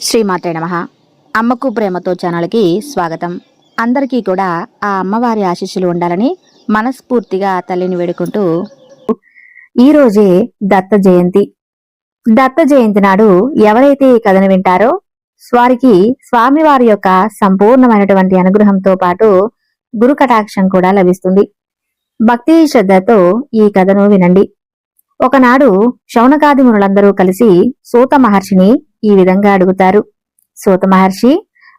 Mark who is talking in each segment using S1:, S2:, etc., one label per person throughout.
S1: శ్రీమాత్రే నమః. అమ్మకు ప్రేమతో ఛానల్కి స్వాగతం. అందరికీ కూడా ఆ అమ్మవారి ఆశీస్సులు ఉండాలని మనస్ఫూర్తిగా తల్లిని వేడుకుంటూ, ఈరోజే దత్త జయంతి. దత్త జయంతి నాడు ఎవరైతే ఈ కథను వింటారో వారికి స్వామివారి యొక్క సంపూర్ణమైనటువంటి అనుగ్రహంతో పాటు గురు కటాక్షం కూడా లభిస్తుంది. భక్తి శ్రద్ధతో ఈ కథను వినండి. ఒకనాడు శౌనకాది మునులందరూ కలిసి సూత మహర్షిని ఈ విధంగా అడుగుతారు. సూత మహర్షి,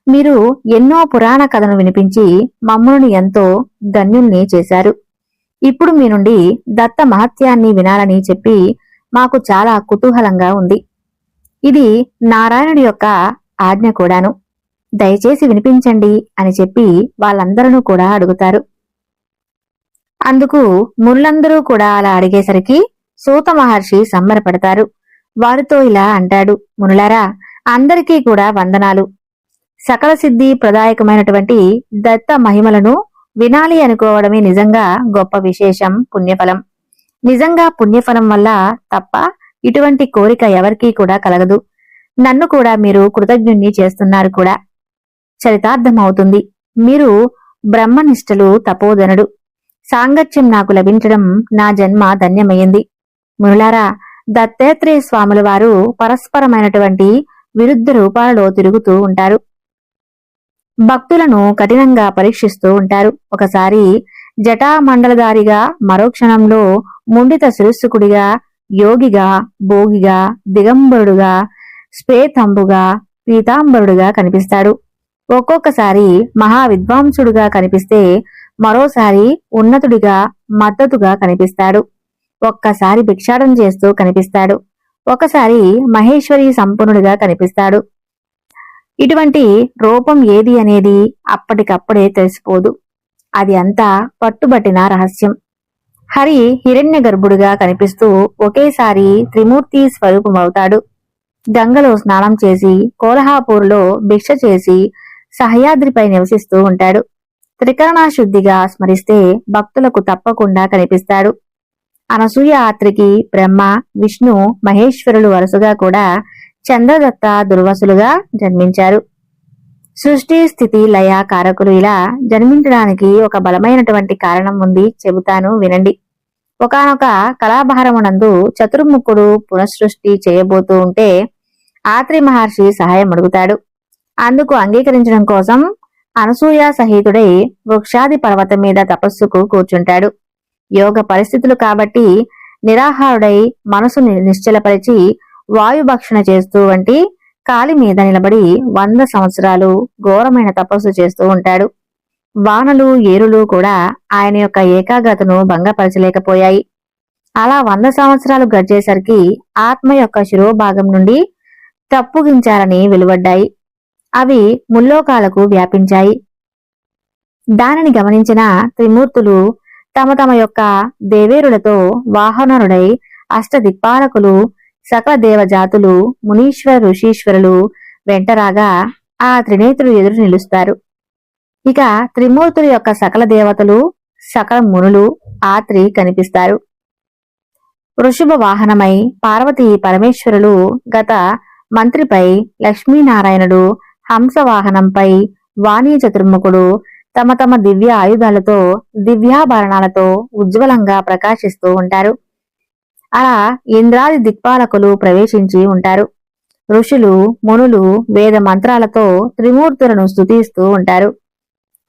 S1: మీరు ఎన్నో పురాణ కథను వినిపించి మమ్ములను ఎంతో ధన్యుల్ని చేశారు. ఇప్పుడు మీ నుండి దత్త మహత్యాన్ని వినాలని చెప్పి మాకు చాలా కుతూహలంగా ఉంది. ఇది నారాయణుడి యొక్క ఆజ్ఞ కూడాను. దయచేసి వినిపించండి అని చెప్పి వాళ్ళందరూ కూడా అడుగుతారు. అందుకు మునులందరూ కూడా అలా అడిగేసరికి సూత మహర్షి సంబరపడతారు. వారితో ఇలా అంటాడు, మునులారా, అందరికీ కూడా వందనాలు. సకల సిద్ధి ప్రదాయకమైనటువంటి దత్త మహిమలను వినాలి అనుకోవడమే నిజంగా గొప్ప విశేషం, పుణ్యఫలం. నిజంగా పుణ్యఫలం వల్ల తప్ప ఇటువంటి కోరిక ఎవరికీ కూడా కలగదు. నన్ను కూడా మీరు కృతజ్ఞుణ్ణి చేస్తున్నారు కూడా. చరితార్థమవుతుంది. మీరు బ్రహ్మనిష్టలు తపోధనుడు. సాంగత్యం నాకు లభించడం నా జన్మ ధన్యమైంది. మునులారా, దత్తాత్రేయ స్వాముల వారు పరస్పరమైనటువంటి విరుద్ధ రూపాలలో తిరుగుతూ ఉంటారు. భక్తులను కఠినంగా పరీక్షిస్తూ ఉంటారు. ఒకసారి జటామండలధారిగా, మరో క్షణంలో ముండిత శిరస్సుకుడిగా, యోగిగా, భోగిగా, దిగంబరుడుగా, శ్వేతంబుగా, పీతాంబరుడుగా కనిపిస్తాడు. ఒక్కొక్కసారి మహావిద్వాంసుడుగా కనిపిస్తే మరోసారి ఉన్నతుడిగా, మద్దతుగా కనిపిస్తాడు. ఒక్కసారి భిక్షాటన చేస్తూ కనిపిస్తాడు. ఒకసారి మహేశ్వరి సంపన్నుడిగా కనిపిస్తాడు. ఇటువంటి రూపం ఏది అనేది అప్పటికప్పుడే తెలిసిపోదు. అది అంతా పట్టుబట్టిన రహస్యం. హరి హిరణ్య గర్భుడిగా కనిపిస్తూ ఒకేసారి త్రిమూర్తి స్వరూపమవుతాడు. గంగలో స్నానం చేసి, కోల్హాపూర్లో భిక్ష చేసి, సహ్యాద్రిపై నివసిస్తూ ఉంటాడు. త్రికరణశుద్ధిగా స్మరిస్తే భక్తులకు తప్పకుండా కనిపిస్తాడు. అనసూయ ఆత్రికి బ్రహ్మ, విష్ణు, మహేశ్వరులు వరుసగా కూడా చంద్రదత్త దుర్వసులుగా జన్మించారు. సృష్టి స్థితి లయ కారకులు ఇలా జన్మించడానికి ఒక బలమైనటువంటి కారణం ఉంది, చెబుతాను వినండి. ఒకానొక కళాభారమునందు చతుర్ముఖుడు పునఃసృష్టి చేయబోతూ ఉంటే ఆత్రి మహర్షి సహాయం అడుగుతాడు. అందుకు అంగీకరించడం కోసం అనసూయ సహితుడై వృక్షాది పర్వతం మీద తపస్సుకు కూర్చుంటాడు. యోగ పరిస్థితులు కాబట్టి నిరాహారుడై మనసుని నిశ్చలపరిచి వాయుభక్షణ చేస్తూ వంటి కాలి మీద నిలబడి 100 సంవత్సరాలు ఘోరమైన తపస్సు చేస్తూ ఉంటాడు. వానలు, ఏరులు కూడా ఆయన యొక్క ఏకాగ్రతను భంగపరచలేకపోయాయి. అలా 100 సంవత్సరాలు గడిచేసరికి ఆత్మ యొక్క శిరోభాగం నుండి తప్పుగించాలని వెలువడ్డాయి. అవి ముల్లోకాలకు వ్యాపించాయి. దానిని గమనించిన త్రిమూర్తులు తమ తమ యొక్క దేవేరులతో వాహనరుడై అష్టదిక్పాలకులు, సకల దేవజాతులు, మునీశ్వర ఋషీశ్వరులు వెంటరాగా ఆ త్రినేత్రులు ఎదురు నిలుస్తారు. ఇక త్రిమూర్తుల యొక్క సకల దేవతలు, సకల మునులు ఆత్రి కనిపిస్తారు. వృషభ వాహనమై పార్వతీ పరమేశ్వరులు గత మంత్రిపై, లక్ష్మీనారాయణుడు హంస వాహనంపై, వాణీ చతుర్ముఖుడు తమ తమ దివ్య ఆయుధాలతో, దివ్యాభరణాలతో ఉజ్వలంగా ప్రకాశిస్తూ ఉంటారు. అలా ఇంద్రాది దిక్పాలకులు ప్రవేశించి ఉంటారు. ఋషులు, మునులు వేద మంత్రాలతో త్రిమూర్తులను స్తుతిస్తూ ఉంటారు.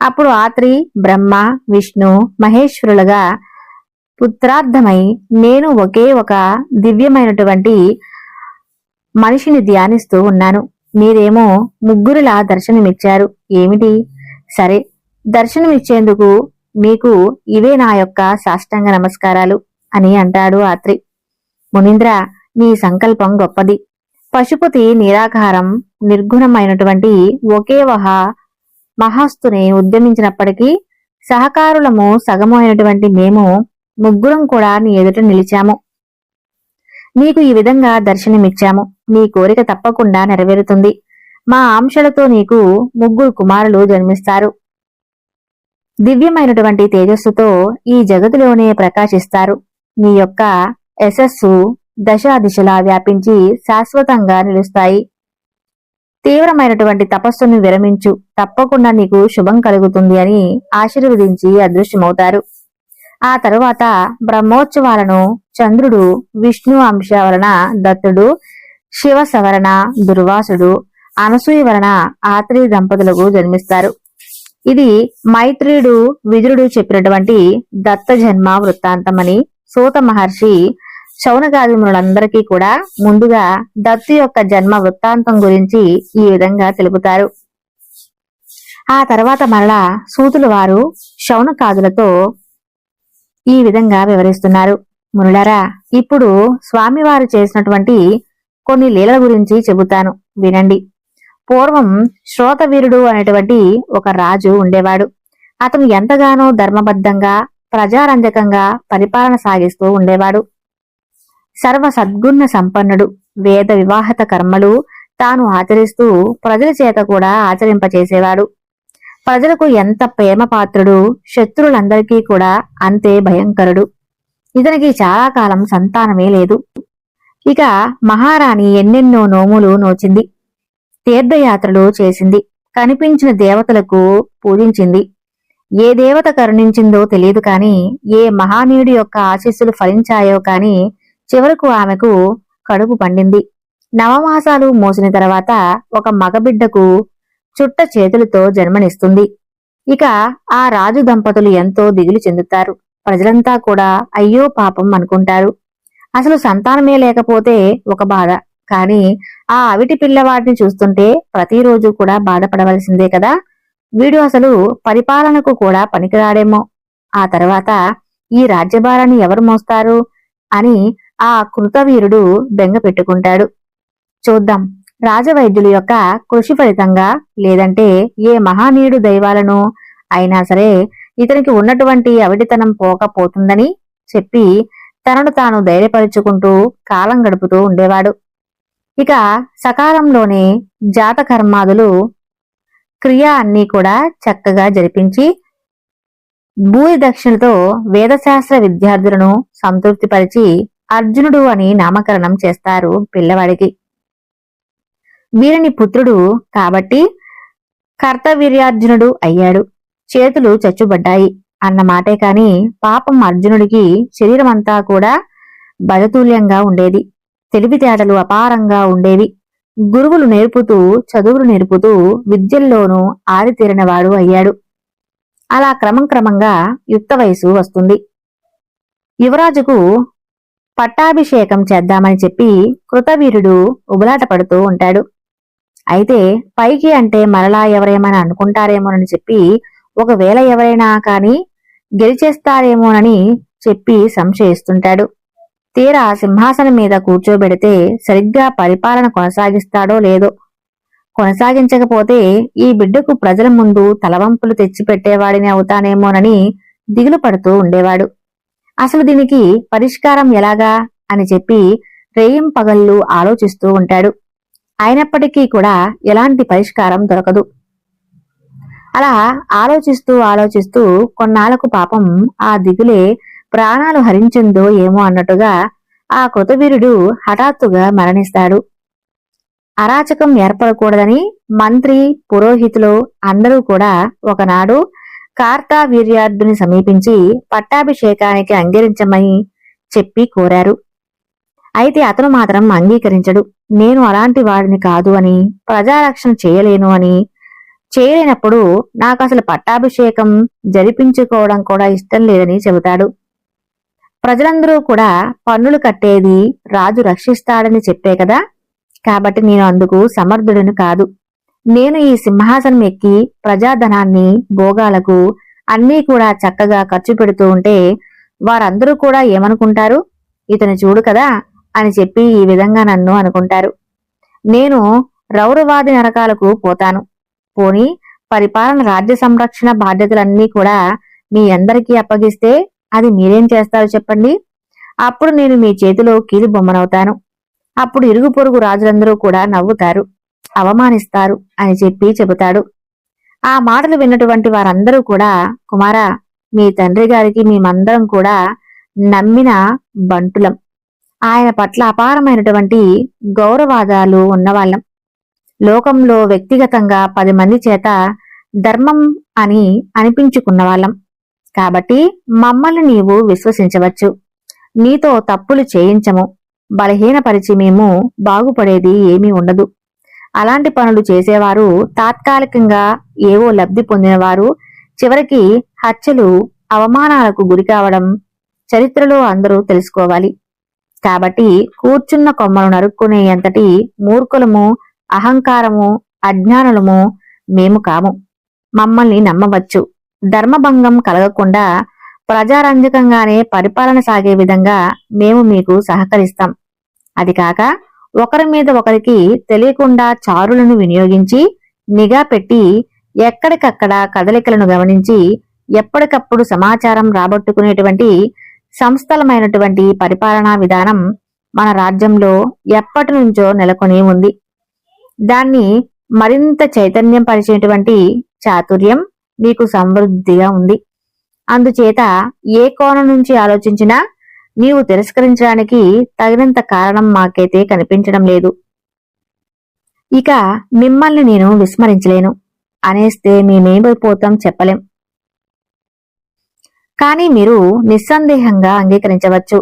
S1: అప్పుడు ఆత్రి, బ్రహ్మ, విష్ణు, మహేశ్వరులుగా పుత్రార్థమై నేను ఒకే ఒక దివ్యమైనటువంటి మనిషిని ధ్యానిస్తూ ఉన్నాను. మీరేమో ముగ్గురిలా దర్శనమిచ్చారు. ఏమిటి? సరే, దర్శనమిచ్చేందుకు మీకు ఇవే నా యొక్క సాష్టాంగ నమస్కారాలు అని అంటాడు ఆత్రి. మునీంద్ర, నీ సంకల్పం గొప్పది. పశుపతి నిరాకారం, నిర్గుణమైనటువంటి ఒకే మహాస్తుని ఉద్యమించినప్పటికీ సహకారులము సగము అయినటువంటి మేము ముగ్గురం కూడా నీ ఎదుట నిలిచాము. నీకు ఈ విధంగా దర్శనమిచ్చాము. నీ కోరిక తప్పకుండా నెరవేరుతుంది. మా ఆంక్షలతో నీకు 3 కుమారులు జన్మిస్తారు. దివ్యమైనటువంటి తేజస్సుతో ఈ జగతిలోనే ప్రకాశిస్తారు. నీ యొక్క యశస్సు దశా దిశలా వ్యాపించి శాశ్వతంగా నిలుస్తాయి. తీవ్రమైనటువంటి తపస్సును విరమించు, తప్పకుండా నీకు శుభం కలుగుతుంది అని ఆశీర్వదించి అదృశ్యమవుతారు. ఆ తరువాత బ్రహ్మోత్సవాలను చంద్రుడు విష్ణు అంశ వలన దత్తుడు, శివ సవరణ దుర్వాసుడు, అనసూయ వలన ఆత్రేయ దంపతులకు జన్మిస్తారు. ఇది మైత్రేయుడు విదురుడు చెప్పినటువంటి దత్త జన్మ వృత్తాంతమని సూత మహర్షి శౌనకాది మునులందరికీ కూడా ముందుగా దత్తు యొక్క జన్మ వృత్తాంతం గురించి ఈ విధంగా తెలుపుతారు. ఆ తర్వాత మరలా సూతులు వారు శౌనకాదులతో ఈ విధంగా వివరిస్తున్నారు. మునులారా, ఇప్పుడు స్వామివారు చేసినటువంటి కొన్ని లీలల గురించి చెబుతాను, వినండి. పూర్వం శ్రోతవీరుడు అనేటువంటి ఒక రాజు ఉండేవాడు. అతను ఎంతగానో ధర్మబద్ధంగా ప్రజారంజకంగా పరిపాలన సాగిస్తూ ఉండేవాడు. సర్వ సద్గుణ సంపన్నుడు. వేద వివాహత కర్మలు తాను ఆచరిస్తూ ప్రజల చేత కూడా ఆచరింపచేసేవాడు. ప్రజలకు ఎంత ప్రేమపాత్రుడు, శత్రువులందరికీ కూడా అంతే భయంకరుడు. ఇతనికి చాలా కాలం సంతానమే లేదు. ఇక మహారాణి ఎన్నెన్నో నోములు నోచింది, తీర్థయాత్రలు చేసింది, కనిపించిన దేవతలకు పూజించింది. ఏ దేవత కరుణించిందో తెలియదు కాని, ఏ మహానీయుడి యొక్క ఆశీస్సులు ఫలించాయో కాని చివరకు ఆమెకు కడుపు పండింది. నవమాసాలు మోసిన తర్వాత ఒక మగబిడ్డకు చుట్ట చేతులతో జన్మనిస్తుంది. ఇక ఆ రాజు దంపతులు ఎంతో దిగులు చెందుతారు. ప్రజలంతా కూడా అయ్యో పాపం అనుకుంటారు. అసలు సంతానమే లేకపోతే ఒక బాధ, కాని ఆ అవిటి పిల్లవాడిని చూస్తుంటే ప్రతిరోజు కూడా బాధపడవలసిందే కదా. వీడు అసలు పరిపాలనకు కూడా పనికిరాడేమో. ఆ తర్వాత ఈ రాజ్యభారాన్ని ఎవరు మోస్తారు అని ఆ కృతవీరుడు బెంగ పెట్టుకుంటాడు. చూద్దాం, రాజవైద్యుల యొక్క కృషి ఫలితంగా, లేదంటే ఏ మహానీయుడు దైవాలను అయినా సరే ఇతనికి ఉన్నటువంటి అవిటితనం పోకపోతుందని చెప్పి తనను తాను ధైర్యపరుచుకుంటూ కాలం గడుపుతూ ఉండేవాడు. ఇక సకాలంలోనే జాతకర్మాదులు క్రియ అన్నీ కూడా చక్కగా జరిపించి భూరి దక్షిణతో వేదశాస్త్ర విద్యార్థులను సంతృప్తిపరిచి అర్జునుడు అని నామకరణం చేస్తారు పిల్లవాడికి. వీరిని పుత్రుడు కాబట్టి కర్తవీర్యార్జునుడు అయ్యాడు. చేతులు చచ్చుబడ్డాయి అన్న మాటే కాని పాపం అర్జునుడికి శరీరమంతా కూడా బలతూల్యంగా ఉండేది. తెలివితేటలు అపారంగా ఉండేవి. గురువులు నేర్పుతూ చదువులు నేర్పుతూ విద్యల్లోనూ ఆరితేరినవాడు అయ్యాడు. అలా క్రమంగా యుక్త వయసు వస్తుంది. యువరాజుకు పట్టాభిషేకం చేద్దామని చెప్పి కృతవీరుడు ఉబలాట పడుతూ ఉంటాడు. అయితే పైకి అంటే మరలా ఎవరేమైనా అనుకుంటారేమోనని చెప్పి, ఒకవేళ ఎవరైనా కాని గెలిచేస్తారేమోనని చెప్పి సంశయిస్తుంటాడు. తీరా సింహాసనం మీద కూర్చోబెడితే సరిగ్గా పరిపాలన కొనసాగిస్తాడో లేదో, కొనసాగించకపోతే ఈ బిడ్డకు ప్రజల ముందు తలవంపులు తెచ్చిపెట్టేవాడిని అవుతానేమోనని దిగులు పడుతూ ఉండేవాడు. అసలు దీనికి పరిష్కారం ఎలాగా అని చెప్పి రేయిం పగళ్ళు ఆలోచిస్తూ ఉంటాడు. అయినప్పటికీ కూడా ఎలాంటి పరిష్కారం దొరకదు. అలా ఆలోచిస్తూ కొన్నాళ్లకు పాపం ఆ దిగులే ప్రాణాలు హరించిందో ఏమో అన్నట్టుగా ఆ కృతవీరుడు హఠాత్తుగా మరణిస్తాడు. అరాచకం ఏర్పడకూడదని మంత్రి, పురోహితులు అందరూ కూడా ఒకనాడు కార్తవీర్యార్జుని సమీపించి పట్టాభిషేకానికి అంగీకరించమని చెప్పి కోరారు. అయితే అతను మాత్రం అంగీకరించడు. నేను అలాంటి వాడిని కాదు అని, ప్రజారక్షణ చేయలేను అని, చేయలేనప్పుడు నాకు అసలు పట్టాభిషేకం జరిపించుకోవడం కూడా ఇష్టం లేదని చెబుతాడు. ప్రజలందరూ కూడా పన్నులు కట్టేది రాజు రక్షిస్తాడని చెప్పే కదా, కాబట్టి నేను అందుకు సమర్థుడిని కాదు. నేను ఈ సింహాసనం ఎక్కి ప్రజాధనాన్ని భోగాలకు అన్నీ కూడా చక్కగా ఖర్చు పెడుతూ ఉంటే వారందరూ కూడా ఏమనుకుంటారు, ఇతను చూడు కదా అని చెప్పి ఈ విధంగా నన్ను అనుకుంటారు. నేను రౌరవాది నరకాలకు పోతాను. పోని పరిపాలన, రాజ్య సంరక్షణ బాధ్యతలన్నీ కూడా మీ అందరికీ అప్పగిస్తే అది మీరేం చేస్తారు చెప్పండి. అప్పుడు నేను మీ చేతిలో కీలు బొమ్మనవుతాను. అప్పుడు ఇరుగు పొరుగు రాజులందరూ కూడా నవ్వుతారు, అవమానిస్తారు అని చెప్పి చెబుతాడు. ఆ మాటలు విన్నటువంటి వారందరూ కూడా, కుమారా, మీ తండ్రి గారికి మేమందరం కూడా నమ్మిన బంటులం. ఆయన పట్ల అపారమైనటువంటి గౌరవాదాలు ఉన్నవాళ్ళం. లోకంలో వ్యక్తిగతంగా 10 మంది చేత ధర్మం అని అనిపించుకున్న వాళ్ళం. కాబట్టి మమ్మల్ని నీవు విశ్వసించవచ్చు. నీతో తప్పులు చేయించము. బలహీనపరిచి మేము బాగుపడేది ఏమీ ఉండదు. అలాంటి పనులు చేసేవారు తాత్కాలికంగా ఏవో లబ్ధి పొందినవారు చివరికి హత్యలు, అవమానాలకు గురికావడం చరిత్రలో అందరూ తెలుసుకోవాలి. కాబట్టి కూర్చున్న కొమ్మను నరుక్కునేంతటి మూర్ఖులము, అహంకారము, అజ్ఞానులము మేము కాము. మమ్మల్ని నమ్మవచ్చు. ధర్మభంగం కలగకుండా ప్రజారంజకంగానే పరిపాలన సాగే విధంగా మేము మీకు సహకరిస్తాం. అది కాక ఒకరి మీద ఒకరికి తెలియకుండా చారులను వినియోగించి నిఘా పెట్టి ఎక్కడికక్కడ కదలికలను గమనించి ఎప్పటికప్పుడు సమాచారం రాబట్టుకునేటువంటి సంస్థలమైనటువంటి పరిపాలనా విధానం మన రాజ్యంలో ఎప్పటి నుంచో నెలకొని ఉంది. దాన్ని మరింత చైతన్యం పరిచేటువంటి చాతుర్యం మీకు సమృద్ధిగా ఉంది. అందుచేత ఏ కోణం నుంచి ఆలోచించినా నీవు తిరస్కరించడానికి తగినంత కారణం మాకైతే కనిపించడం లేదు. ఇక మిమ్మల్ని నేను విస్మరించలేను. అనేస్తే మేమేమైపోతాం చెప్పలేం. కానీ మీరు నిస్సందేహంగా అంగీకరించవచ్చు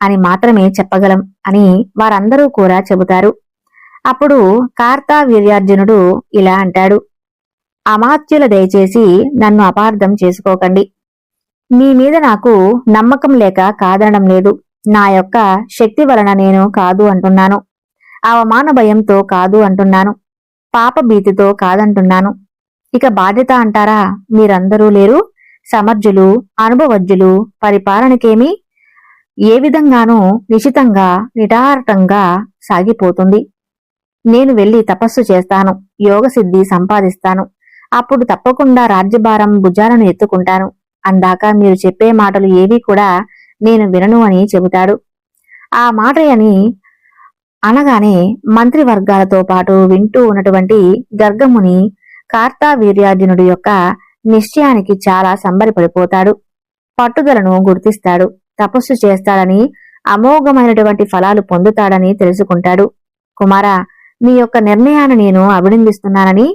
S1: అని మాత్రమే చెప్పగలం అని వారందరూ కూడా చెబుతారు. అప్పుడు కార్తవీర్యార్జునుడు ఇలా అంటాడు. అమాత్యుల దయచేసి నన్ను అపార్థం చేసుకోకండి. మీ మీద నాకు నమ్మకం లేక కాదనడం లేదు. నా యొక్క శక్తి వలన నేను కాదు అంటున్నాను. అవమాన భయంతో కాదు అంటున్నాను. పాప భీతితో కాదంటున్నాను. ఇక బాధ్యత అంటారా? మీరందరూ లేరు. సమర్థులు, అనుభవజ్ఞులు. పరిపాలనకేమి ఏ విధంగానూ నిశితంగా నిటారటంగా సాగిపోతుంది. నేను వెళ్లి తపస్సు చేస్తాను, యోగసిద్ధి సంపాదిస్తాను. అప్పుడు తప్పకుండా రాజ్యభారం భుజాలను ఎత్తుకుంటాను. అందాక మీరు చెప్పే మాటలు ఏవీ కూడా నేను వినను అని చెబుతాడు. ఆ మాట అని అనగానే మంత్రివర్గాలతో పాటు వింటూ ఉన్నటువంటి గర్గముని కార్తవీర్యార్జునుడి యొక్క నిశ్చయానికి చాలా సంబరపడిపోతాడు. పట్టుదలను గుర్తిస్తాడు. తపస్సు చేస్తాడని, అమోఘమైనటువంటి ఫలాలు పొందుతాడని తెలుసుకుంటాడు. కుమారా, నీ యొక్క నిర్ణయాన్ని నేను అభినందిస్తున్నానని,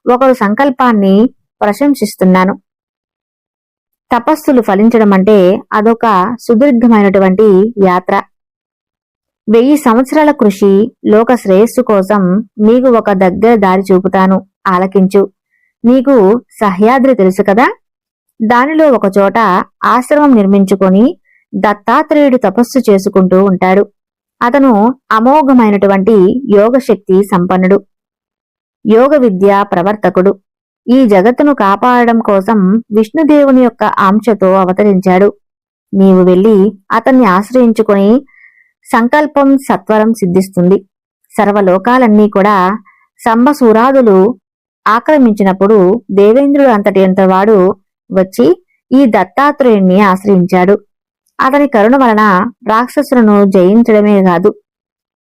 S1: ఒకరు సంకల్పాన్ని ప్రశంసిస్తున్నాను. తపస్సులు ఫలించడం అంటే అదొక సుదీర్ఘమైనటువంటి యాత్ర. 1000 సంవత్సరాల కృషి, లోక శ్రేయస్సు కోసం నీకు ఒక దగ్గర దారి చూపుతాను, ఆలకించు. నీకు సహ్యాద్రి తెలుసు కదా? దానిలో ఒకచోట ఆశ్రమం నిర్మించుకొని దత్తాత్రేయుడు తపస్సు చేసుకుంటూ ఉంటాడు. అతను అమోఘమైనటువంటి యోగశక్తి సంపన్నుడు, యోగ విద్య ప్రవర్తకుడు. ఈ జగత్తును కాపాడడం కోసం విష్ణుదేవుని యొక్క ఆంశతో అవతరించాడు. నీవు వెళ్లి అతన్ని ఆశ్రయించుకొని సంకల్పం సత్వరం సిద్ధిస్తుంది. సర్వలోకాలన్నీ కూడా సంబసూరాదులు ఆక్రమించినప్పుడు దేవేంద్రుడు అంతటింతవాడు వచ్చి ఈ దత్తాత్రేయుణ్ణి ఆశ్రయించాడు. అతని కరుణ వలన రాక్షసులను జయించడమే కాదు,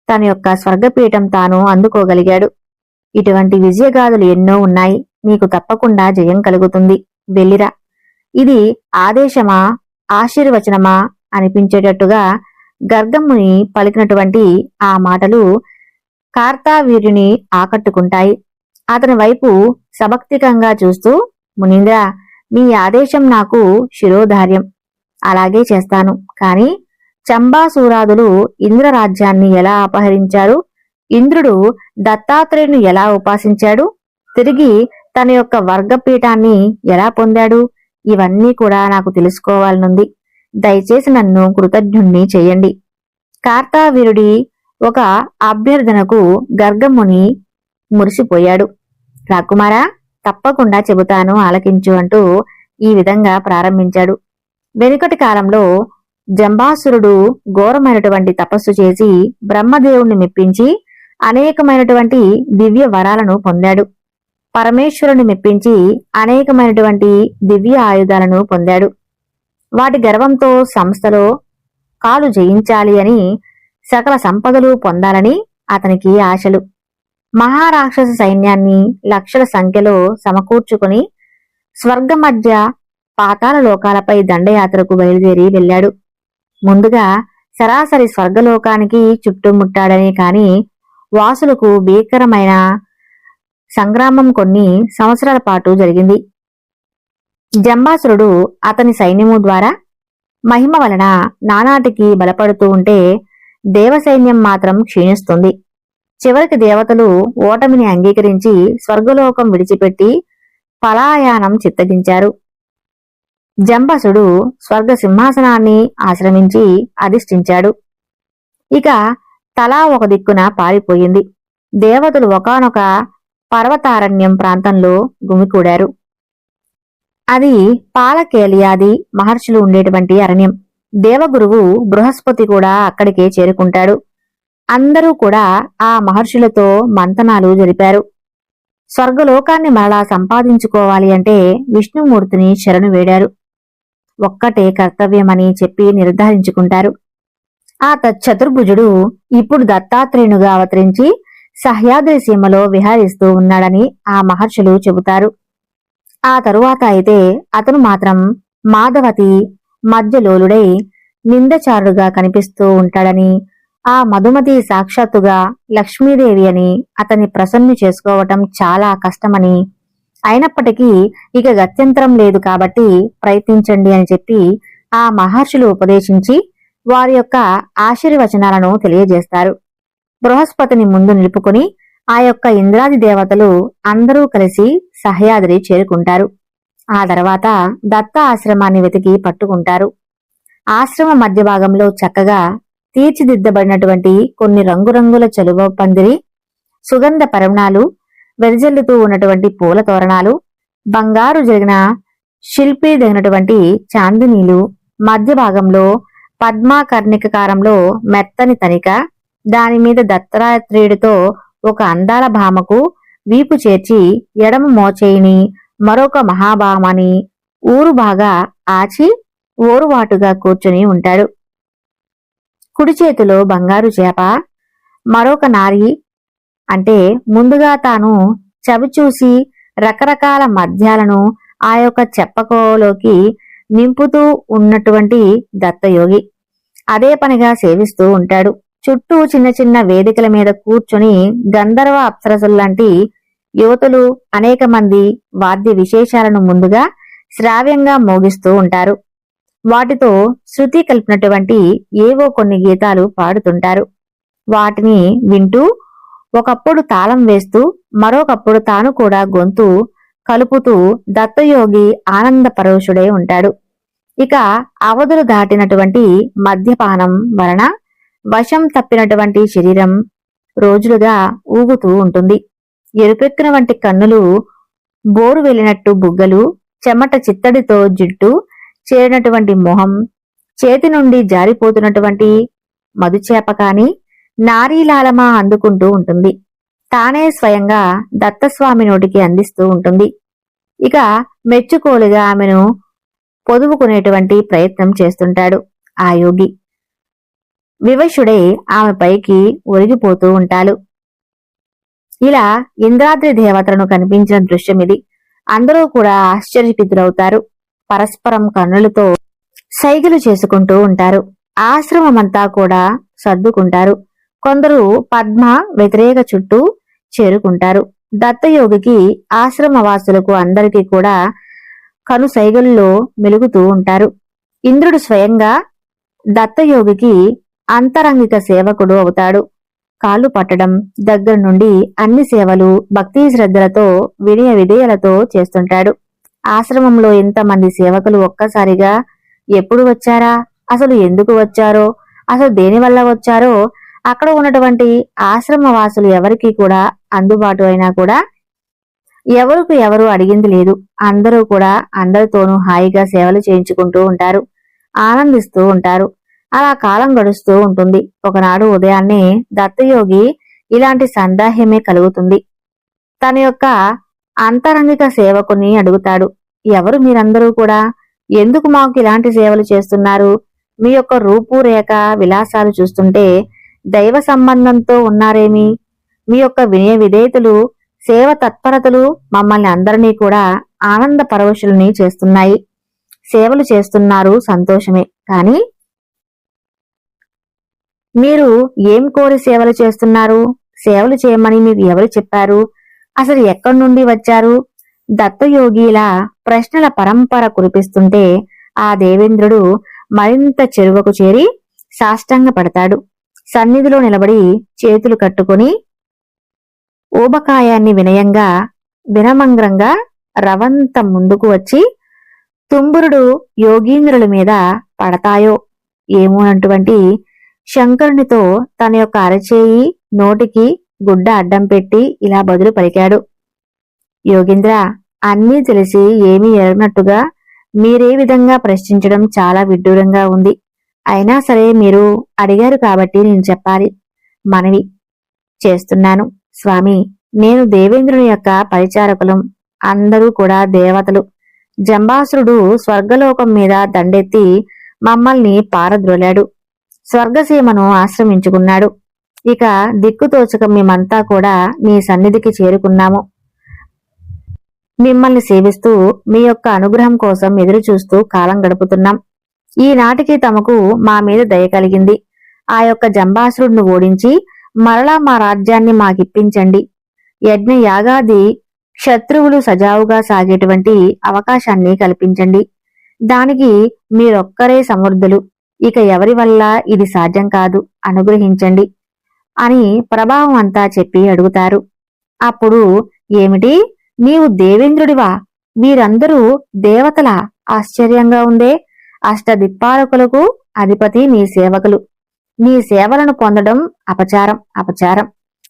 S1: తన యొక్క స్వర్గపీఠం తాను అందుకోగలిగాడు. ఇటువంటి విజయగాథలు ఎన్నో ఉన్నాయి. నీకు తప్పకుండా జయం కలుగుతుంది. వెళ్ళిరా. ఇది ఆదేశమా, ఆశీర్వచనమా అనిపించేటట్టుగా గర్గముని పలికినటువంటి ఆ మాటలు కార్తవీర్యుని ఆకట్టుకుంటాయి. అతని వైపు సభక్తికంగా చూస్తూ, మునీంద్ర, మీ ఆదేశం నాకు శిరోధార్యం. అలాగే చేస్తాను. కాని చంబాసూరాదులు ఇంద్రరాజ్యాన్ని ఎలా అపహరించారు? ఇంద్రుడు దత్తాత్రేయుని ఎలా ఉపాసించాడు? తిరిగి తన యొక్క వర్గపీఠాన్ని ఎలా పొందాడు? ఇవన్నీ కూడా నాకు తెలుసుకోవాలనుంది. దయచేసి నన్ను కృతజ్ఞుణ్ణి చెయ్యండి. కార్తవీర్యుడి ఒక అభ్యర్థనకు గర్గముని మురిసిపోయాడు. రాకుమారా, తప్పకుండా చెబుతాను, ఆలకించు అంటూ ఈ విధంగా ప్రారంభించాడు. వెనుకటి కాలంలో జంబాసురుడు ఘోరమైనటువంటి తపస్సు చేసి బ్రహ్మదేవుణ్ణి మెప్పించి అనేకమైనటువంటి దివ్య వరాలను పొందాడు. పరమేశ్వరుని మెప్పించి అనేకమైనటువంటి దివ్య ఆయుధాలను పొందాడు. వాటి గర్వంతో సంస్థలో కాలు జయించాలి అని, సకల సంపదలు పొందాలని అతనికి ఆశలు. మహారాక్షస సైన్యాన్ని లక్షల సంఖ్యలో సమకూర్చుకుని స్వర్గ మధ్య పాతాళ లోకాలపై దండయాత్రకు బయలుదేరి వెళ్ళాడు. ముందుగా సరాసరి స్వర్గలోకానికి చుట్టుముట్టాడని కాని వాసులకు భీకరమైన సంగ్రామం కొన్ని సంవత్సరాల పాటు జరిగింది. జంబాసురుడు అతని సైన్యము ద్వారా మహిమ వలన నానాటికి బలపడుతూ ఉంటే దేవసైన్యం మాత్రం క్షీణిస్తుంది. చివరికి దేవతలు ఓటమిని అంగీకరించి స్వర్గలోకం విడిచిపెట్టి పలాయానం చిత్తగించారు. జంబసుడు స్వర్గ సింహాసనాన్ని ఆశ్రమించి అధిష్ఠించాడు. ఇక తలా ఒక దిక్కున పారిపోయింది. దేవతలు ఒకానొక పర్వతారణ్యం ప్రాంతంలో గుమికూడారు. అది పాలకేలియాది మహర్షులు ఉండేటువంటి అరణ్యం. దేవగురువు బృహస్పతి కూడా అక్కడికే చేరుకుంటాడు. అందరూ కూడా ఆ మహర్షులతో మంతనాలు జరిపారు. స్వర్గలోకాన్ని మరలా సంపాదించుకోవాలి అంటే విష్ణుమూర్తిని శరణు వేడారు. ఒక్కటే కర్తవ్యమని చెప్పి నిర్ధారించుకుంటారు. ఆ చతుర్భుజుడు ఇప్పుడు దత్తాత్రేయునిగా అవతరించి సహ్యాద్రి సీమలో విహరిస్తూ ఉన్నాడని ఆ మహర్షులు చెబుతారు. ఆ తరువాత అయితే అతను మాత్రం మాధవతి మధ్యలోలుడై నిందచారుడుగా కనిపిస్తూ ఉంటాడని, ఆ మధుమతి సాక్షాత్తుగా లక్ష్మీదేవి అని అతన్ని ప్రసన్ను చేసుకోవటం చాలా కష్టమని, అయినప్పటికీ ఇక గత్యంతరం లేదు కాబట్టి ప్రయత్నించండి అని చెప్పి ఆ మహర్షులు ఉపదేశించి వారి యొక్క ఆశీర్వచనాలను తెలియజేస్తారు. బృహస్పతిని ముందు నిలుపుకొని ఆ యొక్క ఇంద్రాది దేవతలు అందరూ కలిసి సహ్యాద్రి చేరుకుంటారు. ఆ తర్వాత దత్త ఆశ్రమాన్ని వెతికి పట్టుకుంటారు. ఆశ్రమ మధ్య భాగంలో చక్కగా తీర్చిదిద్దబడినటువంటి కొన్ని రంగురంగుల చెలువ పందిరి, సుగంధ పరిమళాలు వెదజల్లుతూ ఉన్నటువంటి పూల తోరణాలు, బంగారు జరిగిన శిల్పీదైనటువంటి చాందినీలు, మధ్య భాగంలో పద్మాకర్ణికారంలో మెత్తని తనిక, దానిమీద దత్తాత్రేయుడితో ఒక అందాల భామకు వీపు చేర్చి ఎడమ మోచేయిని మరొక మహాభామని ఊరు బాగా ఆచి ఓరువాటుగా కూర్చుని ఉంటాడు. కుడి చేతిలో బంగారు చేప, మరొక నారి అంటే ముందుగా తాను చవిచూసి రకరకాల మద్యాలను ఆ యొక్క చెప్పకోలోకి నింపుతూ ఉన్నటువంటి దత్తయోగి అదే పనిగా సేవిస్తూ ఉంటాడు. చుట్టూ చిన్న చిన్న వేదికల మీద కూర్చుని గంధర్వ అప్సరసుల్లాంటి యువతులు అనేక మంది వాద్య విశేషాలను ముందుగా శ్రావ్యంగా మోగిస్తూ ఉంటారు. వాటితో శృతి కలిపినటువంటి ఏవో కొన్ని గీతాలు పాడుతుంటారు. వాటిని వింటూ ఒకప్పుడు తాళం వేస్తూ మరొకప్పుడు తాను కూడా గొంతు కలుపుతూ దత్తయోగి ఆనంద పరవశుడై ఉంటాడు. ఇక అవధులు దాటినటువంటి మద్యపానం వలన వశం తప్పినటువంటి శరీరం రోజులుగా ఊగుతూ ఉంటుంది. ఎరుపెక్కిన వంటి కన్నులు, బోరు వెళ్ళినట్టు బుగ్గలు, చెమట చిత్తడితో జిడ్డు చేరినటువంటి మొహం, చేతి నుండి జారిపోతున్నటువంటి మధుచేప కాని నారీలాలమా అందుకుంటూ ఉంటుంది. తానే స్వయంగా దత్తస్వామి నోటికి అందిస్తూ ఉంటుంది. ఇక మెచ్చుకోలుగా ఆమెను పొదువుకునేటువంటి ప్రయత్నం చేస్తుంటాడు ఆ యోగి. వివశుడై ఆమె పైకి ఒరిగిపోతూ ఉంటాడు. ఇలా ఇంద్రాద్రి దేవతలను కనిపించిన దృశ్యమిది. అందరూ కూడా ఆశ్చర్యకితులవుతారు. పరస్పరం కన్నులతో సైగలు చేసుకుంటూ ఉంటారు. ఆశ్రమమంతా కూడా సర్దుకుంటారు. కొందరు పద్మ వ్యతిరేక చుట్టూ చేరుకుంటారు. దత్తయోగికి ఆశ్రమవాసులకు అందరికీ కూడా కను సైగల్లో మెలుగుతూ ఉంటారు. ఇంద్రుడు స్వయంగా దత్తయోగికి అంతరంగిక సేవకుడు అవుతాడు. కాళ్ళు పట్టడం దగ్గర నుండి అన్ని సేవలు భక్తి శ్రద్ధలతో వినయ విధేయలతో చేస్తుంటాడు. ఆశ్రమంలో ఎంతమంది సేవకులు ఒక్కసారిగా ఎప్పుడు వచ్చారా, అసలు ఎందుకు వచ్చారో, అసలు దేనివల్ల వచ్చారో అక్కడ ఉన్నటువంటి ఆశ్రమవాసులు ఎవరికీ కూడా అందుబాటు అయినా కూడా ఎవరికి ఎవరు అడిగింది లేదు. అందరూ కూడా అందరితోనూ హాయిగా సేవలు చేయించుకుంటూ ఉంటారు, ఆనందిస్తూ ఉంటారు. అలా కాలం గడుస్తూ ఉంటుంది. ఒకనాడు ఉదయాన్నే దత్తయోగి ఇలాంటి సందేహమే కలుగుతుంది. తన యొక్క అంతరంగిక సేవకుని అడుగుతాడు, ఎవరు మీరందరూ కూడా, ఎందుకు మాకు ఇలాంటి సేవలు చేస్తున్నారు? మీ యొక్క రూపురేఖ విలాసాలు చూస్తుంటే దైవ సంబంధంతో ఉన్నారేమి? మీ యొక్క వినయ విధేయతలు, సేవ తత్పరతలు మమ్మల్ని అందరినీ కూడా ఆనంద పరవశుల్ని చేస్తున్నాయి. సేవలు చేస్తున్నారు, సంతోషమే. కానీ మీరు ఏం కోరి సేవలు చేస్తున్నారు? సేవలు చేయమని మీకు ఎవరు చెప్పారు? అసలు ఎక్కడి నుండి వచ్చారు? దత్తయోగిల ప్రశ్నల పరంపర కురిపిస్తుంటే ఆ దేవేంద్రుడు మరింత చెరువకు చేరి సాష్టాంగపడతాడు. సన్నిధిలో నిలబడి చేతులు కట్టుకుని ఊబకాయాన్ని వినమ్రంగా రవంత ముందుకు వచ్చి తుంబురుడు యోగీంద్రుల మీద పడతాయో ఏమోనటువంటి శంకరునితో తన యొక్క అరచేయి నోటికి గుడ్డ అడ్డం పెట్టి ఇలా బదులు పలికాడు. యోగీంద్ర, అన్నీ తెలిసి ఏమీ ఎరగనట్టుగా మీరే విధంగా ప్రశ్నించడం చాలా విడ్డూరంగా ఉంది. అయినా సరే మీరు అడిగారు కాబట్టి నేను చెప్పాలి. మనవి చేస్తున్నాను స్వామి. నేను దేవేంద్రుని యొక్క పరిచారకులం. అందరూ కూడా దేవతలు. జంబాసురుడు స్వర్గలోకం మీద దండెత్తి మమ్మల్ని పారద్రోలాడు. స్వర్గసీమను ఆశ్రమించుకున్నాడు. ఇక దిక్కుతోచక మేమంతా కూడా నీ సన్నిధికి చేరుకున్నాము. మిమ్మల్ని సేవిస్తూ మీ యొక్క అనుగ్రహం కోసం ఎదురు చూస్తూ కాలం గడుపుతున్నాం. ఈనాటికి తమకు మా మీద దయ కలిగింది. ఆ యొక్క జంబాసురుడిని ఓడించి మరలా మా రాజ్యాన్ని మాకిప్పించండి. యజ్ఞ యాగాది శత్రువులు సజావుగా సాగేటువంటి అవకాశాన్ని కల్పించండి. దానికి మీరొక్కరే సమర్థులు. ఇక ఎవరి వల్ల ఇది సాధ్యం కాదు, అనుగ్రహించండి అని ప్రభావం అంతా చెప్పి అడుగుతారు. అప్పుడు ఏమిటి, నీవు దేవేంద్రుడివా? వీరందరూ దేవతల? ఆశ్చర్యంగా ఉందే. అష్టదిక్పాలకులకు అధిపతి నీ సేవకులు. నీ సేవలను పొందడం అపచారం.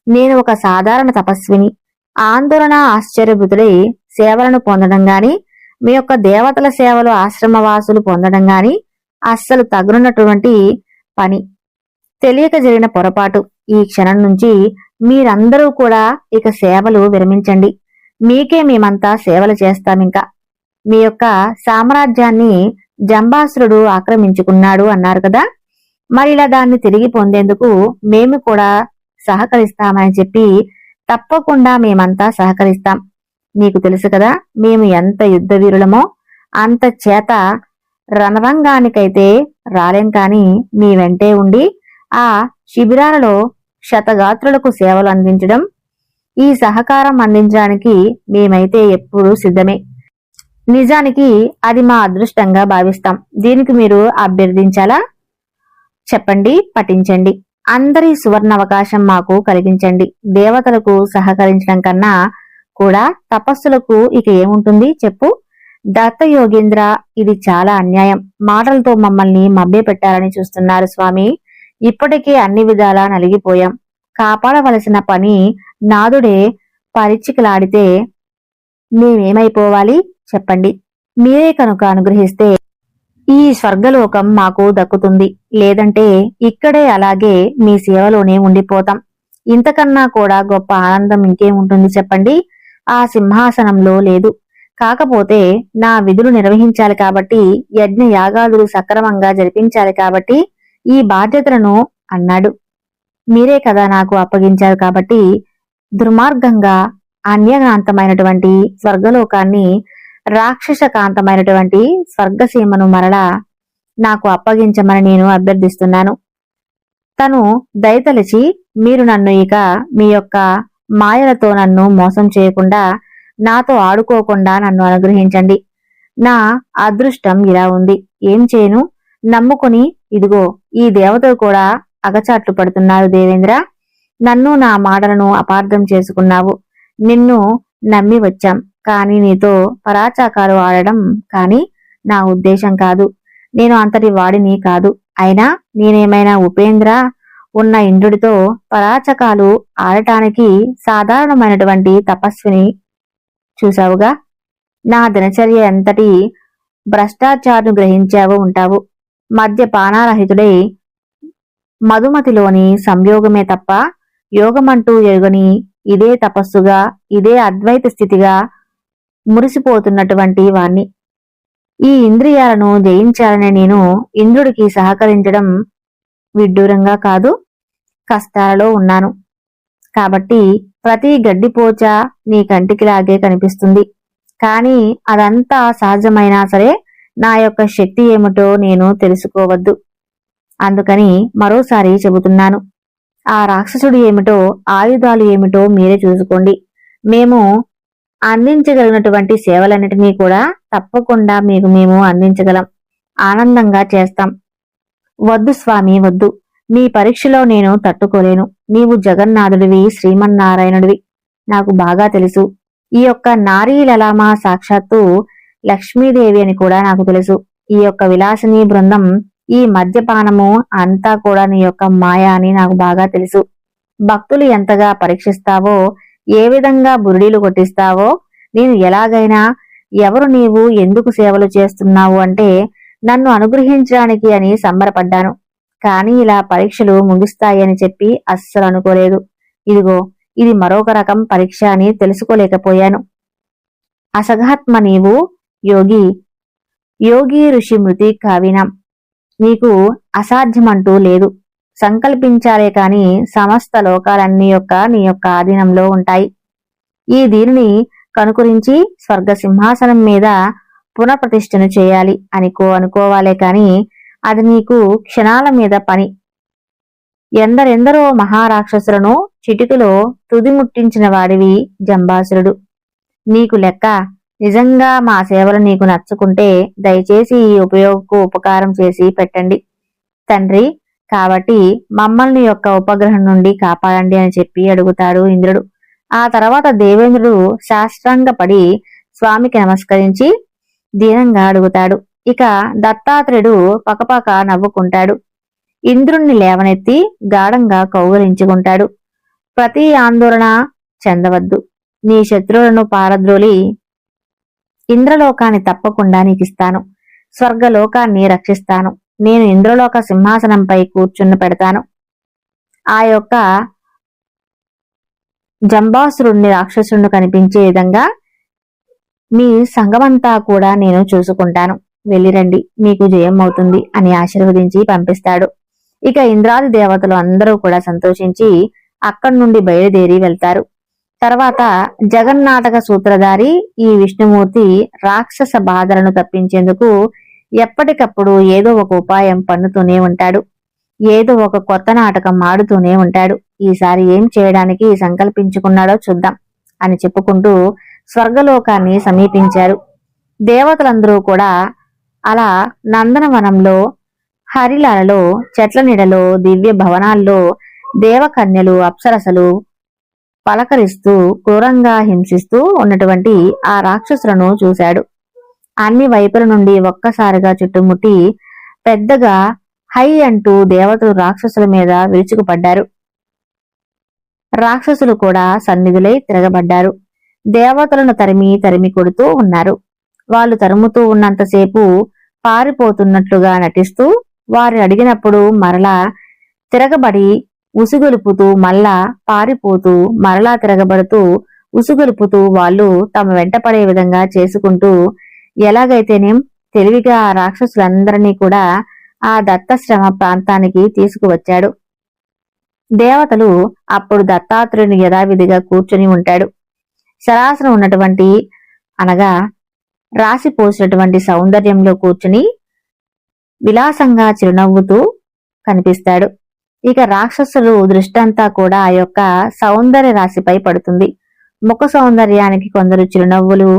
S1: నేను ఒక సాధారణ తపస్విని. ఆందోళన ఆశ్చర్యభృతుడై సేవలను పొందడం గాని, మీ యొక్క దేవతల సేవలు ఆశ్రమవాసులు పొందడం గాని అస్సలు తగునటువంటి పని. తెలియక జరిగిన పొరపాటు. ఈ క్షణం నుంచి మీరందరూ కూడా ఇక సేవలు విరమించండి. మీకే మేమంతా సేవలు చేస్తామింకా. మీ యొక్క సామ్రాజ్యాన్ని జంబాసురుడు ఆక్రమించుకున్నాడు అన్నారు కదా, మరిలా దాన్ని తిరిగి పొందేందుకు మేము కూడా సహకరిస్తామని చెప్పి తప్పకుండా మేమంతా సహకరిస్తాం. నీకు తెలుసు కదా మేము ఎంత యుద్ధవీరులమో. అంత చేత రణరంగానికైతే రాలేం కాని మీ వెంటే ఉండి ఆ శిబిరాలలో శతగాత్రులకు సేవలు అందించడం, ఈ సహకారం అందించడానికి మేమైతే ఎప్పుడూ సిద్ధమే. నిజానికి అది మా అదృష్టంగా భావిస్తాం. దీనికి మీరు అభ్యర్థించాలా? చెప్పండి, పఠించండి. అందరి సువర్ణ అవకాశం మాకు కలిగించండి. దేవతలకు సహకరించడం కన్నా కూడా తపస్సులకు ఇక ఏముంటుంది చెప్పు. దత్తయోగేంద్ర, ఇది చాలా అన్యాయం. మాటలతో మమ్మల్ని మభ్యపెట్టాలని చూస్తున్నారు స్వామి. ఇప్పటికే అన్ని విధాలా నలిగిపోయాం. కాపాడవలసిన పని నాదుడే పరిచికలాడితే మేమేమైపోవాలి చెప్పండి. మీరే కనుక అనుగ్రహిస్తే ఈ స్వర్గలోకం మాకు దక్కుతుంది. లేదంటే ఇక్కడే అలాగే మీ సేవలోనే ఉండిపోతాం. ఇంతకన్నా కూడా గొప్ప ఆనందం ఇంకేముంటుంది చెప్పండి. ఆ సింహాసనంలో లేదు. కాకపోతే నా విధులు నిర్వహించాలి కాబట్టి, యజ్ఞ యాగాదులు సక్రమంగా జరిపించాలి కాబట్టి ఈ బాధ్యతలను అన్నాడు. మీరే కదా నాకు అప్పగించారు కాబట్టి దుర్మార్గంగా అన్యకాంతమైనటువంటి స్వర్గలోకాన్ని, రాక్షసకాంతమైనటువంటి స్వర్గసీమను మరలా నాకు అప్పగించమని నేను అభ్యర్థిస్తున్నాను. తను దయతలిచి మీరు నన్ను ఇక మీ యొక్క మాయలతో నన్ను మోసం చేయకుండా, నాతో ఆడుకోకుండా నన్ను అనుగ్రహించండి. నా అదృష్టం ఇలా ఉంది. ఏం చేయను? నమ్ముకుని ఇదిగో ఈ దేవతలు కూడా అగచాట్లు పడుతున్నారు. దేవేంద్ర, నన్ను నా మాటలను అపార్థం చేసుకున్నావు. నిన్ను నమ్మి వచ్చాం, కాని నీతో పరాచాకాలు ఆడడం కాని నా ఉద్దేశం కాదు. నేను అంతటి వాడిని కాదు. అయినా నేనేమైనా ఉపేంద్ర ఉన్న ఇంద్రుడితో పరాచకాలు ఆడటానికి సాధారణమైనటువంటి తపస్విని చూశావుగా. నా దినచర్య ఎంతటి భ్రష్టాచారును గ్రహించావో ఉంటావు. మద్యపానారహితుడై మధుమతిలోని సంయోగమే తప్ప యోగమంటూ ఎరుగని ఇదే తపస్సుగా, ఇదే అద్వైత స్థితిగా మురిసిపోతున్నటువంటి వాణ్ణి. ఈ ఇంద్రియాలను జయించాలని నేను ఇంద్రుడికి సహకరించడం విడ్డూరంగా కాదు, కష్టాలలో ఉన్నాను. కాబట్టి ప్రతి గడ్డిపోచ నీ కంటికిలాగే కనిపిస్తుంది. కాని అదంతా సహజమైనా సరే నా యొక్క శక్తి ఏమిటో నేను తెలుసుకోవద్దు. అందుకని మరోసారి చెబుతున్నాను. ఆ రాక్షసుడు ఏమిటో, ఆయుధాలు ఏమిటో మీరే చూసుకోండి. మేము అందించగలిగినటువంటి సేవలన్నిటినీ కూడా తప్పకుండా మీకు మేము అందించగలం, ఆనందంగా చేస్తాం. వద్దు స్వామి వద్దు, మీ పరీక్షలో నేను తట్టుకోలేను. నీవు జగన్నాథుడివి, శ్రీమన్నారాయణుడివి, నాకు బాగా తెలుసు. ఈ యొక్క నారీ లలామ సాక్షాత్తు లక్ష్మీదేవి అని కూడా నాకు తెలుసు. ఈ యొక్క విలాసిని బృందం, ఈ మద్యపానము అంతా కూడా నీ యొక్క మాయ అని నాకు బాగా తెలుసు. భక్తులు ఎంతగా పరీక్షిస్తావో, ఏ విధంగా బురిడీలు కొట్టిస్తావో, నేను ఎలాగైనా ఎవరు నీవు ఎందుకు సేవలు చేస్తున్నావు అంటే నన్ను అనుగ్రహించడానికి అని సంబరపడ్డాను. కాని ఇలా పరీక్షలు ముగిస్తాయని చెప్పి అస్సలు అనుకోలేదు. ఇదిగో ఇది మరొక రకం పరీక్ష అని తెలుసుకోలేకపోయాను. అసఘాత్మ నీవు యోగి, యోగి ఋషి మృతి కావినం. నీకు అసాధ్యమంటూ లేదు. సంకల్పించాలే కాని సమస్త లోకాలన్నీ నీ యొక్క ఆధీనంలో ఉంటాయి. ఈ దీనిని కనుకరించి స్వర్గ సింహాసనం మీద పునఃప్రతిష్ఠను చేయాలి అనుకోవాలే కాని అది నీకు క్షణాల మీద పని. ఎందరెందరో మహారాక్షసులను చిటికలో తుదిముట్టించిన వాడివి జంబాసురుడు. నీకు లెక్క. నిజంగా మా సేవలు నీకు నచ్చుకుంటే దయచేసి ఈ ఉపకారం చేసి పెట్టండి తండ్రి. కాబట్టి మమ్మల్ని యొక్క ఉపగ్రహం నుండి కాపాడండి అని చెప్పి అడుగుతాడు ఇంద్రుడు. ఆ తర్వాత దేవేంద్రుడు శాస్త్రాంగపడి స్వామికి నమస్కరించి దీనంగా అడుగుతాడు. ఇక దత్తాత్రేయుడు పకపక నవ్వుకుంటాడు. ఇంద్రుణ్ణి లేవనెత్తి గాఢంగా కౌగలించుకుంటాడు. ప్రతి ఆందోళన చెందవద్దు. నీ శత్రువులను పారద్రోలి ఇంద్రలోకాన్ని తప్పకుండా నీకిస్తాను. స్వర్గలోకాన్ని రక్షిస్తాను. నేను ఇంద్రలోక సింహాసనంపై కూర్చుని పెడతాను. ఆ యొక్క జంబాసురుణ్ణి రాక్షసుడు కనిపించే విధంగా మీ సంఘమంతా కూడా నేను చూసుకుంటాను. వెళ్ళిరండి, మీకు జయం అవుతుంది అని ఆశీర్వదించి పంపిస్తాడు. ఇక ఇంద్రాది దేవతలు అందరూ కూడా సంతోషించి అక్కడి నుండి బయలుదేరి వెళ్తారు. తర్వాత జగన్నాటక సూత్రధారి ఈ విష్ణుమూర్తి రాక్షస బాధలను తప్పించేందుకు ఎప్పటికప్పుడు ఏదో ఒక ఉపాయం పన్నుతూనే ఉంటాడు. ఏదో ఒక కొత్త నాటకం ఆడుతూనే ఉంటాడు. ఈసారి ఏం చేయడానికి సంకల్పించుకున్నాడో చూద్దాం అని చెప్పుకుంటూ స్వర్గలోకాన్ని సమీపించారు. దేవతలందరూ కూడా అలా నందనవనంలో, హరిలాలలో, చెట్ల నీడలో, దివ్య భవనాల్లో దేవకన్యలు, అప్సరసలు పలకరిస్తూ క్రూరంగా హింసిస్తూ ఉన్నటువంటి ఆ రాక్షసులను చూశాడు. అన్ని వైపుల నుండి ఒక్కసారిగా చుట్టుముట్టి పెద్దగా హై అంటూ దేవతలు రాక్షసుల మీద విరుచుకుపడ్డారు. రాక్షసులు కూడా సన్నిధులై తిరగబడ్డారు. దేవతలను తరిమి కొడుతూ ఉన్నారు. వాళ్ళు తరుముతూ ఉన్నంతసేపు పారిపోతున్నట్లుగా నటిస్తూ వారు అడిగినప్పుడు మరలా తిరగబడి ఉసుగొలుపుతూ, మళ్ళా పారిపోతూ, మరలా తిరగబడుతూ, ఉసుగొలుపుతూ వాళ్ళు తమ వెంటపడే విధంగా చేసుకుంటూ ఎలాగైతేనేం తెలివిగా ఆ రాక్షసులందరినీ కూడా ఆ దత్తశ్రమ ప్రాంతానికి తీసుకువచ్చాడు. దేవతలు అప్పుడు దత్తాత్రేయుని యథావిధిగా కూర్చుని ఉంటాడు. శరాసన ఉన్నటువంటి అనగా రాసిపోసినటువంటి సౌందర్యంలో కూర్చుని విలాసంగా చిరునవ్వుతూ కనిపిస్తాడు. ఇక రాక్షసులు దృష్టంతా కూడా ఆ యొక్క సౌందర్య రాశిపై పడుతుంది. ముఖ సౌందర్యానికి కొందరు చిరునవ్వులు,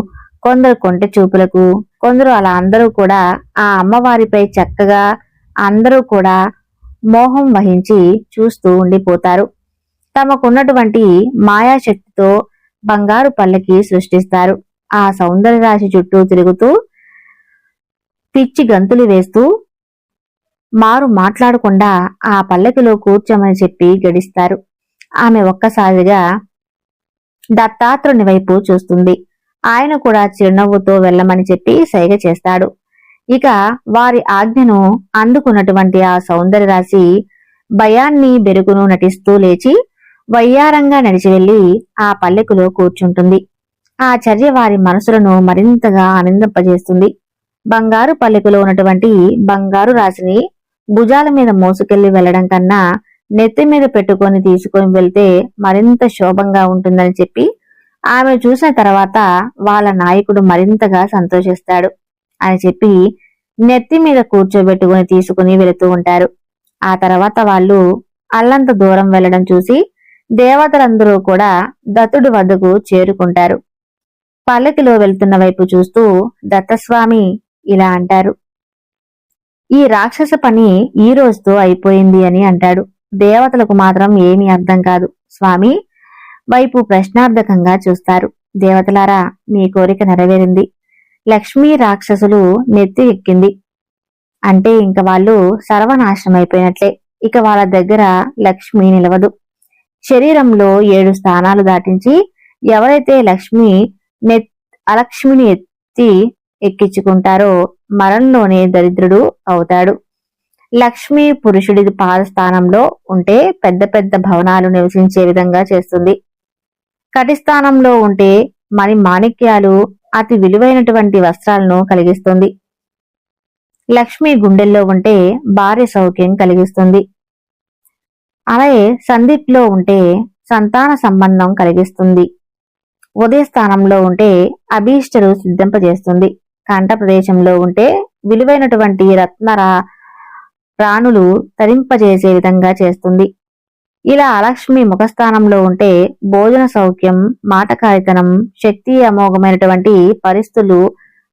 S1: కొందరు కొంటె చూపులకు, కొందరు అలా అందరూ కూడా ఆ అమ్మవారిపై చక్కగా అందరూ కూడా మోహం వహించి చూస్తూ ఉండిపోతారు. తమకున్నటువంటి మాయాశక్తితో బంగారు పల్లకి సృష్టిస్తారు. ఆ సౌందర్య రాశి చుట్టూ తిరుగుతూ పిచ్చి గంతులు వేస్తూ మారు మాట్లాడకుండా ఆ పల్లకిలో కూర్చోమని చెప్పి గడిస్తారు. ఆమె ఒక్కసారిగా దత్తాత్రేయుని వైపు చూస్తుంది. ఆయన కూడా చిరునవ్వుతో వెళ్ళమని చెప్పి సైగ చేస్తాడు. ఇక వారి ఆజ్ఞను అందుకున్నటువంటి ఆ సౌందర్య రాశి భయాన్ని బెరుగును నటిస్తూ లేచి వయ్యారంగా నడిచి వెళ్లి ఆ పల్లెకులో కూర్చుంటుంది. ఆ చర్య వారి మనసులను మరింతగా ఆనందింపజేస్తుంది. బంగారు పల్లెకులో ఉన్నటువంటి బంగారు రాశిని భుజాల మీద మోసుకెళ్లి వెళ్లడం కన్నా నెత్తి మీద పెట్టుకొని తీసుకొని వెళ్తే మరింత శోభంగా ఉంటుందని చెప్పి ఆమె చూసిన తర్వాత వాళ్ళ నాయకుడు మరింతగా సంతోషిస్తాడు అని చెప్పి నెత్తి మీద కూర్చోబెట్టుకుని తీసుకుని వెళుతూ ఉంటారు. ఆ తర్వాత వాళ్ళు అల్లంత దూరం వెళ్లడం చూసి దేవతలందరూ కూడా దత్తుడి వద్దకు చేరుకుంటారు. పల్లకిలో వెళ్తున్న వైపు చూస్తూ దత్తస్వామి ఇలా అంటారు, ఈ రాక్షస పని ఈ రోజుతో అయిపోయింది అని అంటాడు. దేవతలకు మాత్రం ఏమీ అర్థం కాదు. స్వామి వైపు ప్రశ్నార్థకంగా చూస్తారు. దేవతలారా, మీ కోరిక నెరవేరింది. లక్ష్మీ రాక్షసులు నెత్తి ఎక్కింది అంటే ఇంక వాళ్ళు సర్వనాశనమైపోయినట్లే. ఇక వాళ్ళ దగ్గర లక్ష్మి నిలవదు. శరీరంలో 7 స్థానాలు దాటించి ఎవరైతే అలక్ష్మిని ఎత్తి ఎక్కించుకుంటారో మరణంలోనే దరిద్రుడు అవుతాడు. లక్ష్మి పురుషుడి పాదస్థానంలో ఉంటే పెద్ద పెద్ద భవనాలు నివసించే విధంగా చేస్తుంది. కటిస్థానంలో ఉంటే మాణిక్యాలు, అతి విలువైనటువంటి వస్త్రాలను కలిగిస్తుంది. లక్ష్మి గుండెల్లో ఉంటే భార్య సౌఖ్యం కలిగిస్తుంది. అలాగే సందిగ్లో ఉంటే సంతాన సంబంధం కలిగిస్తుంది. ఉదయ స్థానంలో ఉంటే అభీష్టలు సిద్ధింపజేస్తుంది. కంఠ ప్రదేశంలో ఉంటే విలువైనటువంటి రాణులు తరింపజేసే విధంగా చేస్తుంది. ఇలా అలక్ష్మి ముఖస్థానంలో ఉంటే భోజన సౌఖ్యం, మాటకారితనం, శక్తి అమోఘమైనటువంటి పరిస్థితులు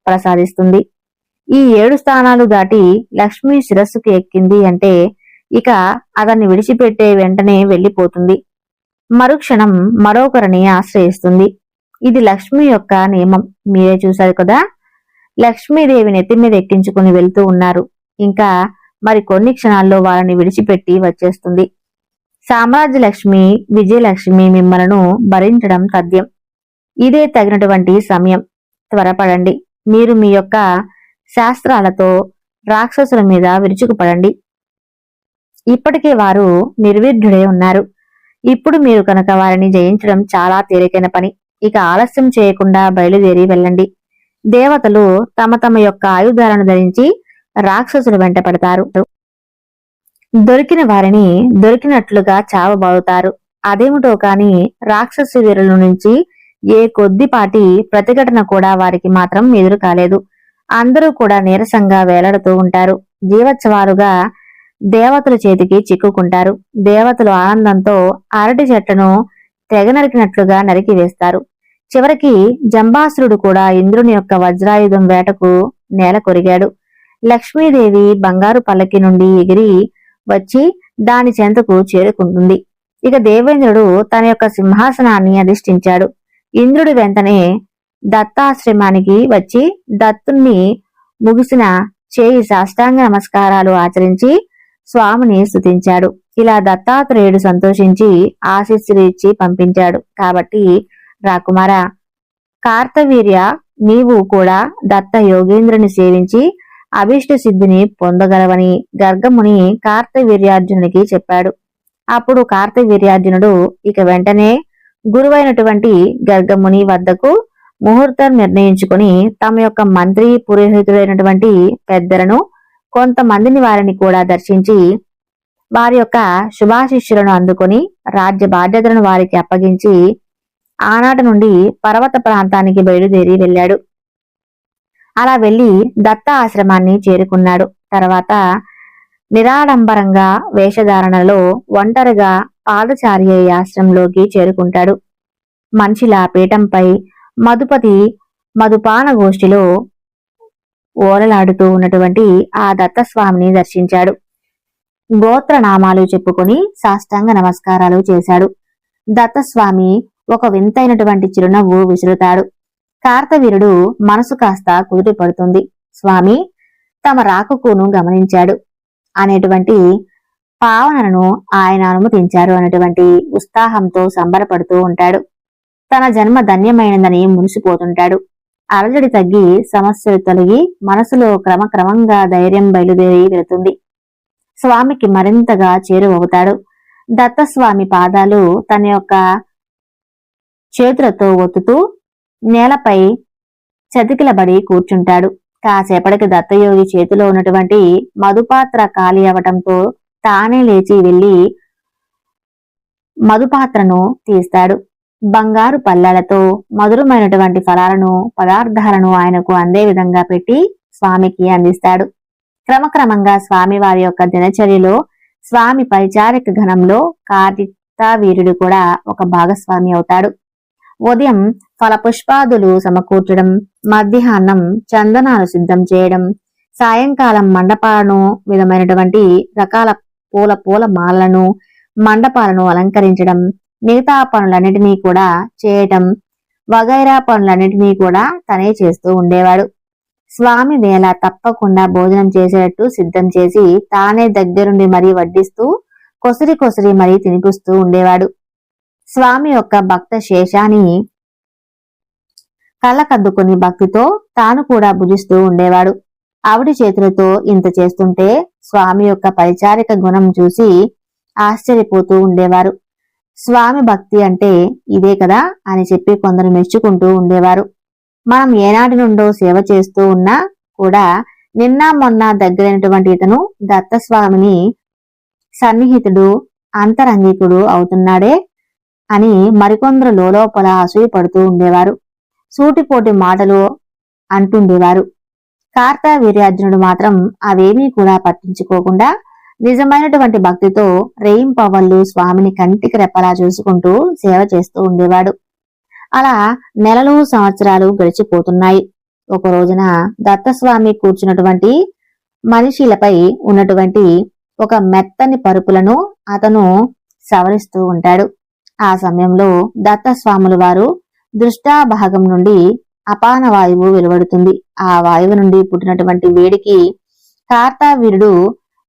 S1: ప్రసాదిస్తుంది. ఈ 7 స్థానాలు దాటి లక్ష్మి శిరస్సుకి ఎక్కింది అంటే ఇక అతన్ని విడిచిపెట్టే వెంటనే వెళ్లిపోతుంది. మరుక్షణం మరొకరిని ఆశ్రయిస్తుంది. ఇది లక్ష్మి యొక్క నియమం. మీరే చూశారు కదా. లక్ష్మీదేవి నెత్తి మీద ఎక్కించుకుని వెళ్తూ ఉన్నారు. ఇంకా మరి కొన్ని క్షణాల్లో వాళ్ళని విడిచిపెట్టి వచ్చేస్తుంది. సామ్రాజ్య లక్ష్మి, విజయలక్ష్మి మిమ్మలను భరించడం తథ్యం. ఇదే తగినటువంటి సమయం. త్వరపడండి. మీరు మీ యొక్క శాస్త్రాలతో రాక్షసుల మీద విరుచుకుపడండి. ఇప్పటికే వారు నిర్విఘ్నుడై ఉన్నారు. ఇప్పుడు మీరు కనుక వారిని జయించడం చాలా తేలికైన పని. ఇక ఆలస్యం చేయకుండా బయలుదేరి వెళ్ళండి. దేవతలు తమ తమ యొక్క ఆయుధాలను ధరించి రాక్షసులు వెంట పడతారు. దొరికిన వారిని దొరికినట్లుగా చావబాదుతారు. అదేమిటో కాని రాక్షసు వీరుల నుంచి ఏ కొద్దిపాటి ప్రతిఘటన కూడా వారికి మాత్రం ఎదురు కాలేదు. అందరూ కూడా నీరసంగా వేలాడుతూ ఉంటారు. జీవోత్సవాలుగా దేవతల చేతికి చిక్కుకుంటారు. దేవతలు ఆనందంతో అరటి చెట్లను తెగ నరికినట్లుగా నరికి వేస్తారు. చివరికి జంబాసురుడు కూడా ఇంద్రుని యొక్క వజ్రాయుధం వేటకు నేల కొరిగాడు. లక్ష్మీదేవి బంగారు పల్లకి నుండి ఎగిరి వచ్చి దాని చెంతకు చేరుకుంటుంది. ఇక దేవేంద్రుడు తన యొక్క సింహాసనాన్ని అధిష్ఠించాడు. ఇంద్రుడు వెంటనే దత్తాశ్రమానికి వచ్చి దత్తుణ్ణి ముగిసిన చేయి సాష్టాంగ నమస్కారాలు ఆచరించి స్వామిని స్తుతించాడు. ఇలా దత్తాత్రేయుడు సంతోషించి ఆశీస్సులు ఇచ్చి పంపించాడు. కాబట్టి రాకుమారా, కార్తవీర్య, నీవు కూడా దత్త యోగేంద్రుని సేవించి అభీష్ట సిద్ధిని పొందగలవని గర్గముని కార్తవీర్యార్జునునికి చెప్పాడు. అప్పుడు కార్తవీర్యార్జునుడు ఇక వెంటనే గురువైనటువంటి గర్గముని వద్దకు ముహూర్తం నిర్ణయించుకుని తమ యొక్క మంత్రి పురోహితుడైనటువంటి పెద్దలను, కొంతమందిని వారిని కూడా దర్శించి వారి యొక్క శుభాశిష్యులను అందుకొని రాజ్య బాధ్యతలను వారికి అప్పగించి ఆనాటి నుండి పర్వత ప్రాంతానికి బయలుదేరి వెళ్ళాడు. అలా వెళ్లి దత్త ఆశ్రమాన్ని చేరుకున్నాడు. తర్వాత నిరాడంబరంగా వేషధారణలో ఒంటరిగా పాదచారి ఆశ్రమంలోకి చేరుకుంటాడు. మనిషిలా పీఠంపై మధుపాన గోష్ఠిలో ఓలలాడుతూ ఉన్నటువంటి ఆ దత్తస్వామిని దర్శించాడు. గోత్రనామాలు చెప్పుకొని సాష్టాంగ నమస్కారాలు చేశాడు. దత్తస్వామి ఒక వింతైనటువంటి చిరునవ్వు విసురుతాడు. కార్తవీరుడు మనసు కాస్త కుదిరి పడుతుంది. స్వామి తమ రాకకును గమనించాడు అనేటువంటి పావనను ఆయన అనుమతించారు అనేటువంటి ఉత్సాహంతో సంబరపడుతూ ఉంటాడు. తన జన్మ ధన్యమైనదని మురిసిపోతుంటాడు. అలజడి తగ్గి సమస్యలు తొలగి మనసులో క్రమక్రమంగా ధైర్యం బయలుదేరి వెళుతుంది. స్వామికి మరింతగా చేరువవుతాడు. దత్తస్వామి పాదాలు తన యొక్క చేతులతో ఒత్తుతూ నేలపై చతికిలబడి కూర్చుంటాడు. కాసేపటికి దత్తయోగి చేతిలో ఉన్నటువంటి మధుపాత్ర ఖాళీ అవటంతో తానే లేచి వెళ్లి మధుపాత్రను తీస్తాడు. బంగారు పళ్ళాలతో మధురమైనటువంటి ఫలాలను, పదార్థాలను ఆయనకు అందే విధంగా పెట్టి స్వామికి అందిస్తాడు. క్రమక్రమంగా స్వామి వారి యొక్క దినచర్యలో, స్వామి పరిచారక గణంలో కార్తవీర్యుడు కూడా ఒక భాగస్వామి అవుతాడు. ఉదయం ఫలపుష్పాదులు సమకూర్చడం, మధ్యాహ్నం చందనాలు సిద్ధం చేయడం, సాయంకాలం మండపాలను విధమైనటువంటి రకాల పూల మాలలను మండపాలను అలంకరించడం, మిగతా పనులన్నిటినీ కూడా చేయటం వగైరా పనులన్నిటినీ కూడా తనే చేస్తూ ఉండేవాడు. స్వామి వేళ తప్పకుండా భోజనం చేసేటట్టు సిద్ధం చేసి తానే దగ్గరుండి మరీ వడ్డిస్తూ కొసరి కొసరి మరీ తినిపిస్తూ ఉండేవాడు. స్వామి యొక్క భక్త శేషాన్ని కళ్ళకద్దుకుని భక్తితో తాను కూడా భుజిస్తూ ఉండేవాడు. ఆవిడి చేతులతో ఇంత చేస్తుంటే స్వామి యొక్క పరిచారిక గుణం చూసి ఆశ్చర్యపోతూ ఉండేవారు. స్వామి భక్తి అంటే ఇదే కదా అని చెప్పి కొందరు మెచ్చుకుంటూ ఉండేవారు. మనం ఏనాటి నుండో సేవ చేస్తూ ఉన్నా కూడా నిన్న మొన్న దగ్గరైనటువంటి ఇతను దత్తస్వామిని సన్నిహితుడు అంతరంగికుడు అవుతున్నాడే అని మరికొందరు లోపల అసూయ పడుతూ ఉండేవారు. సూటిపోటి మాటలు అంటుండేవారు. కార్తవీర్యార్జునుడు మాత్రం అవేమీ కూడా పట్టించుకోకుండా నిజమైనటువంటి భక్తితో రేయింపవళ్ళు స్వామిని కంటికి రెప్పలా చూసుకుంటూ సేవ చేస్తూ ఉండేవాడు. అలా నెలలు సంవత్సరాలు గడిచిపోతున్నాయి. ఒక రోజున దత్తస్వామి కూర్చున్నటువంటి మనిషిలపై ఉన్నటువంటి ఒక మెత్తని పరుపులను అతను సవరిస్తూ ఉంటాడు. ఆ సమయంలో దత్తస్వాముల వారు దృష్టాభాగం నుండి అపాన వాయువు వెలువడుతుంది. ఆ వాయువు నుండి పుట్టినటువంటి వేడికి కార్తవీర్యుడు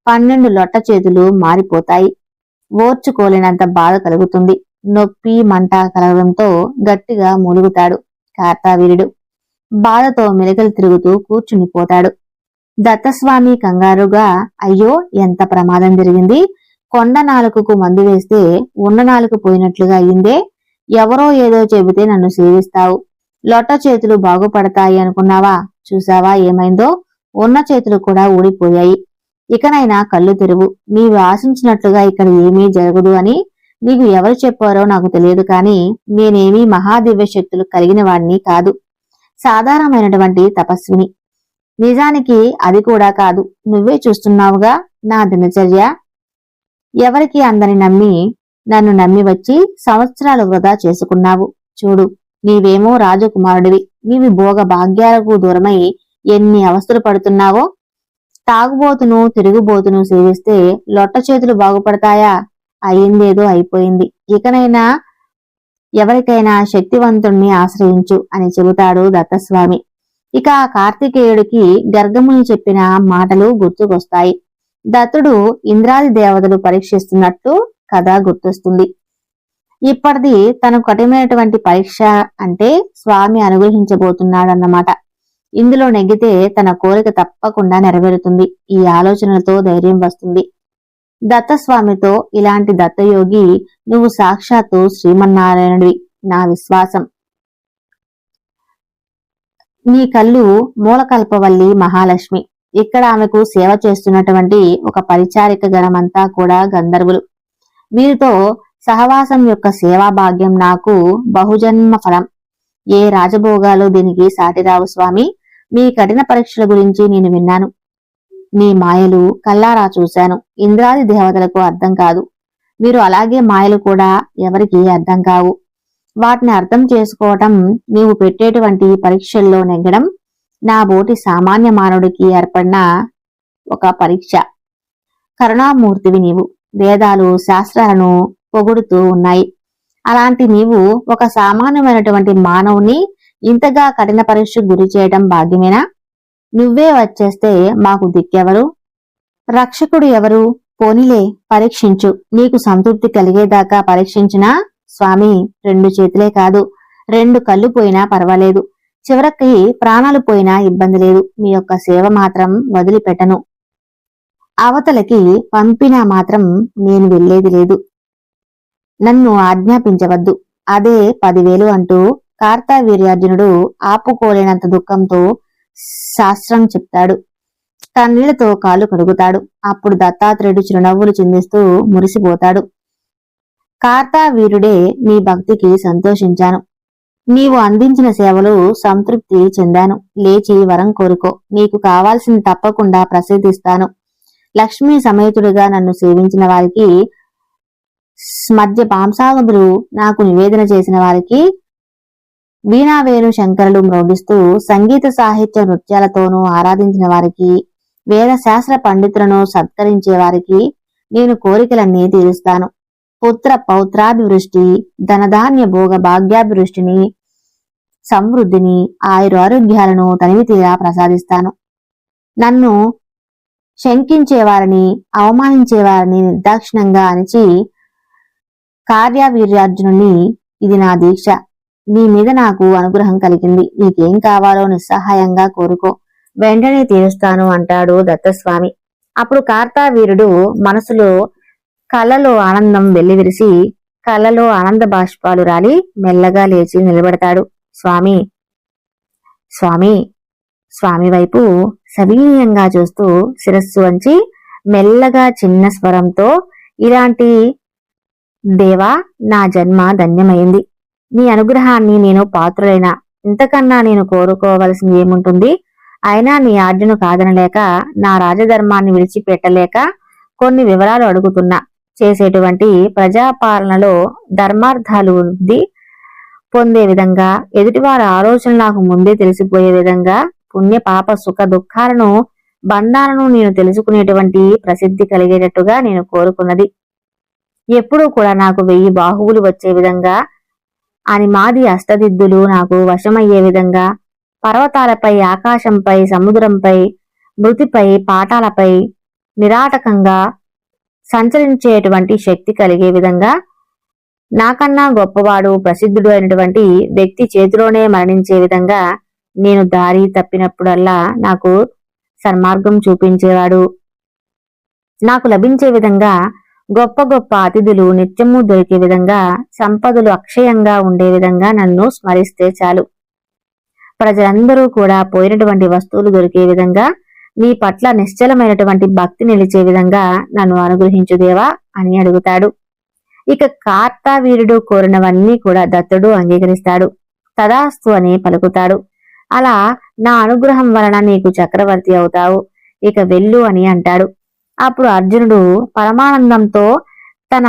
S1: 12 లొట్ట చేతులు మారిపోతాయి. ఓర్చుకోలేనంత బాధ కలుగుతుంది. నొప్పి మంట కలగడంతో గట్టిగా మూలుగుతాడు. కార్తవీర్యుడు బాధతో మెలికలు తిరుగుతూ కూర్చునిపోతాడు. దత్తస్వామి కంగారుగా అయ్యో ఎంత ప్రమాదం జరిగింది, కొండ నాలుకకు మందు వేస్తే ఉన్న నాలుక పోయినట్లుగా అయ్యిందే, ఎవరో ఏదో చెబితే నన్ను సేవిస్తావు, లొట్ట చేతులు బాగుపడతాయి అనుకున్నావా, చూసావా ఏమైందో, ఉన్న చేతులు కూడా ఊడిపోయాయి, ఇకనైనా కళ్ళు తెరువు, నీవు ఆశించినట్లుగా ఇక్కడ ఏమీ జరగదు అని నీకు ఎవరు చెప్పారో నాకు తెలియదు, కానీ నేనేమీ మహాదివ్య శక్తులు కలిగిన వాడిని కాదు, సాధారణమైనటువంటి తపస్విని, నిజానికి అది కూడా కాదు, నువ్వే చూస్తున్నావుగా నా దినచర్య, ఎవరికి అందని నన్ను నమ్మి వచ్చి సంవత్సరాలు వృధా చేసుకున్నావు, చూడు నీవేమో రాజకుమారుడివి, నీవి భోగ భాగ్యాలకు దూరమై ఎన్ని అవస్థలు పడుతున్నావో, తాగుబోతును తిరుగుబోతును సేవిస్తే లొట్ట చేతులు బాగుపడతాయా, అయిందేదో అయిపోయింది, ఇకనైనా ఎవరికైనా శక్తివంతుణ్ణి ఆశ్రయించు అని చెబుతాడు దత్తస్వామి. ఇక కార్తికేయుడికి గర్గముని చెప్పిన మాటలు గుర్తుకొస్తాయి. దత్తుడు ఇంద్రాది దేవతలు పరీక్షిస్తున్నట్టు కథ గుర్తొస్తుంది. ఇప్పటిది తనకు కఠినమైనటువంటి పరీక్ష అంటే స్వామి అనుగ్రహించబోతున్నాడన్నమాట. ఇందులో నెగ్గితే తన కోరిక తప్పకుండా నెరవేరుతుంది. ఈ ఆలోచనలతో ధైర్యం వస్తుంది. దత్తస్వామితో ఇలాంటి దత్తయోగి నువ్వు సాక్షాత్తు శ్రీమన్నారాయణుడివి, నా విశ్వాసం. నీ కళ్ళు మూలకల్పవల్లి మహాలక్ష్మి. ఇక్కడ ఆమెకు సేవ చేస్తున్నటువంటి ఒక పరిచారిక గణమంతా కూడా గంధర్వులు. వీరితో సహవాసం యొక్క సేవా భాగ్యం నాకు బహుజన్మ ఫలం. ఏ రాజభోగాలు దీనికి సాటిరావు స్వామి. మీ కఠిన పరీక్షల గురించి నేను విన్నాను. మీ మాయలు కల్లారా చూశాను. ఇంద్రాది దేవతలకు అర్థం కాదు. మీరు అలాగే మాయలు కూడా ఎవరికి అర్థం కావు. వాటిని అర్థం చేసుకోవటం, నీవు పెట్టేటువంటి పరీక్షల్లో నెగ్గడం నా బోటి సామాన్య మానవుడికి ఏర్పడిన ఒక పరీక్ష. కరుణామూర్తివి నీవు. వేదాలు శాస్త్రాలను పొగుడుతూ ఉన్నాయి. అలాంటి నీవు ఒక సామాన్యమైనటువంటి మానవుని ఇంతగా కఠిన పరీక్షకు గురి చేయడం భాగ్యమేనా? నువ్వే వచ్చేస్తే మాకు దిక్కెవరు? రక్షకుడు ఎవరు? పోనీలే, పరీక్షించు. నీకు సంతృప్తి కలిగేదాకా పరీక్షించినా స్వామి 2 చేతులే కాదు 2 కళ్ళు పోయినా పర్వాలేదు, చివరికి ప్రాణాలు పోయినా ఇబ్బంది లేదు. మీ యొక్క సేవ మాత్రం వదిలిపెట్టను. అవతలకి పంపినా మాత్రం నేను వెళ్లేది లేదు. నన్ను ఆజ్ఞాపించవద్దు. అదే 10,000 అంటూ కార్తవీర్యార్జునుడు ఆపుకోలేనంత దుఃఖంతో శాస్త్రం చెప్తాడు. కన్నీళ్లతో కాళ్ళు కడుగుతాడు. అప్పుడు దత్తాత్రేయుడు చిరునవ్వులు చిందిస్తూ మురిసిపోతాడు. కార్తవీర్యుడే నీ భక్తికి సంతోషించాను. నీవు అందించిన సేవలు సంతృప్తి చెందాను. లేచి వరం కోరుకో. నీకు కావాల్సింది తప్పకుండా ప్రసిద్ధిస్తాను. లక్ష్మీ సమేతుడిగా నన్ను సేవించిన వారికి మధ్య పాంసావధులు నాకు నివేదన చేసిన వారికి వీణావేణు శంకరులు మ్రోగిస్తూ సంగీత సాహిత్య నృత్యాలతోనూ ఆరాధించిన వారికి వేద శాస్త్ర పండితులను సత్కరించే వారికి నేను కోరికలన్నీ తీరుస్తాను. పుత్ర పౌత్రాభివృష్టి, ధనధాన్య భోగ భాగ్యాభివృష్టిని, సమృద్ధిని, ఆయురారోగ్యాలను తనివి తీరా ప్రసాదిస్తాను. నన్ను శంకించేవారిని, అవమానించేవారిని నిర్దాక్షిణంగా అణిచి కార్యవీర్యార్జునుని ఇది నా దీక్ష. నీ మీద నాకు అనుగ్రహం కలిగింది. నీకేం కావాలో నిస్సహాయంగా కోరుకో, వెంటనే తీరుస్తాను అంటాడు దత్తస్వామి. అప్పుడు కార్తావీరుడు మనసులో కళ్ళలో ఆనందం వెల్లివిరిసి కళ్ళలో ఆనంద బాష్పాలు రాలి మెల్లగా లేచి నిలబడతాడు. స్వామి స్వామి స్వామి వైపు సవినయంగా చూస్తూ శిరస్సు వంచి మెల్లగా చిన్న స్వరంతో, ఇలాంటి దేవా, నా జన్మ ధన్యమైంది. నీ అనుగ్రహాన్ని నేను పాత్రులైనా ఇంతకన్నా నేను కోరుకోవలసింది ఏముంటుంది? అయినా నీ ఆజ్ఞను కాదనలేక, నా రాజధర్మాన్ని విడిచిపెట్టలేక కొన్ని వివరాలు అడుగుతున్నా. చేసేటువంటి ప్రజాపాలనలో ధర్మార్థాలు వృద్ధి పొందే విధంగా, ఎదుటివారి ఆలోచనలు నాకు ముందే తెలిసిపోయే విధంగా, పుణ్య పాప సుఖ దుఃఖాలను బంధాలను నేను తెలుసుకునేటువంటి ప్రసిద్ధి కలిగేటట్టుగా నేను కోరుకున్నది. ఎప్పుడూ కూడా నాకు 1000 బాహువులు వచ్చే విధంగా, అని మాది అష్టదిద్దులు నాకు వశమయ్యే విధంగా, పర్వతాలపై, ఆకాశంపై, సముద్రంపై, మృతిపై, పాటాలపై నిరాటకంగా సంచరించేటువంటి శక్తి కలిగే విధంగా, నాకన్నా గొప్పవాడు ప్రసిద్ధుడు అయినటువంటి వ్యక్తి చేతిలోనే మరణించే విధంగా, నేను దారి తప్పినప్పుడల్లా నాకు సన్మార్గం చూపించేవాడు, నాకు లభించే విధంగా, గొప్ప గొప్ప అతిథులు నిత్యము దొరికే విధంగా, సంపదలు అక్షయంగా ఉండే విధంగా నన్ను స్మరిస్తే చాలు. ప్రజలందరూ కూడా పోయినటువంటి వస్తువులు దొరికే విధంగా, నీ పట్ల నిశ్చలమైనటువంటి భక్తి నిలిచే విధంగా నన్ను అనుగ్రహించుదేవా అని అడుగుతాడు. ఇక కార్తావీరుడు కోరినవన్నీ కూడా దత్తుడు అంగీకరిస్తాడు. తదాస్తు అని పలుకుతాడు. అలా నా అనుగ్రహం వలన నీకు చక్రవర్తి అవుతావు, ఇక వెళ్ళు అని అంటాడు. అప్పుడు అర్జునుడు పరమానందంతో తన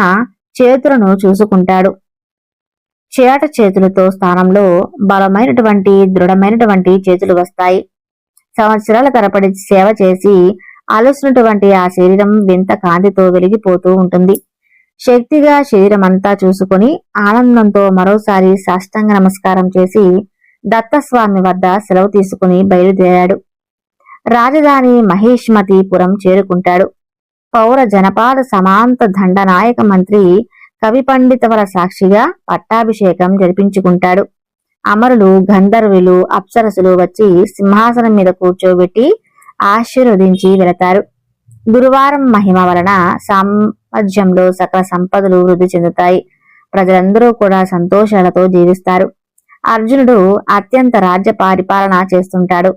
S1: చేతులను చూసుకుంటాడు. చేట చేతులతో స్థానంలో బలమైనటువంటి దృఢమైనటువంటి చేతులు వస్తాయి. సంవత్సరాల తరబడి సేవ చేసి అలసినటువంటి ఆ శరీరం వింత కాంతితో వెలిగిపోతూ ఉంటుంది. శక్తిగా శరీరమంతా చూసుకుని ఆనందంతో మరోసారి సాష్టాంగ నమస్కారం చేసి దత్తస్వామి వద్ద సెలవు తీసుకుని బయలుదేరాడు. రాజధాని మహేష్మతిపురం చేరుకుంటాడు. పౌర జనపాద సమాంత దండనాయక మంత్రి కవి పండితవల సాక్షిగా పట్టాభిషేకం జరిపించుకుంటాడు. అమరులు, గంధర్వులు, అప్సరసులు వచ్చి సింహాసనం మీద కూర్చోబెట్టి ఆశీర్వదించి వెళతారు. గురువారం మహిమ వలన సామ్రాజ్యంలో సకల సంపదలు వృద్ధి చెందుతాయి. ప్రజలందరూ కూడా సంతోషాలతో జీవిస్తారు. అర్జునుడు అత్యంత రాజ్య పరిపాలన చేస్తుంటాడు.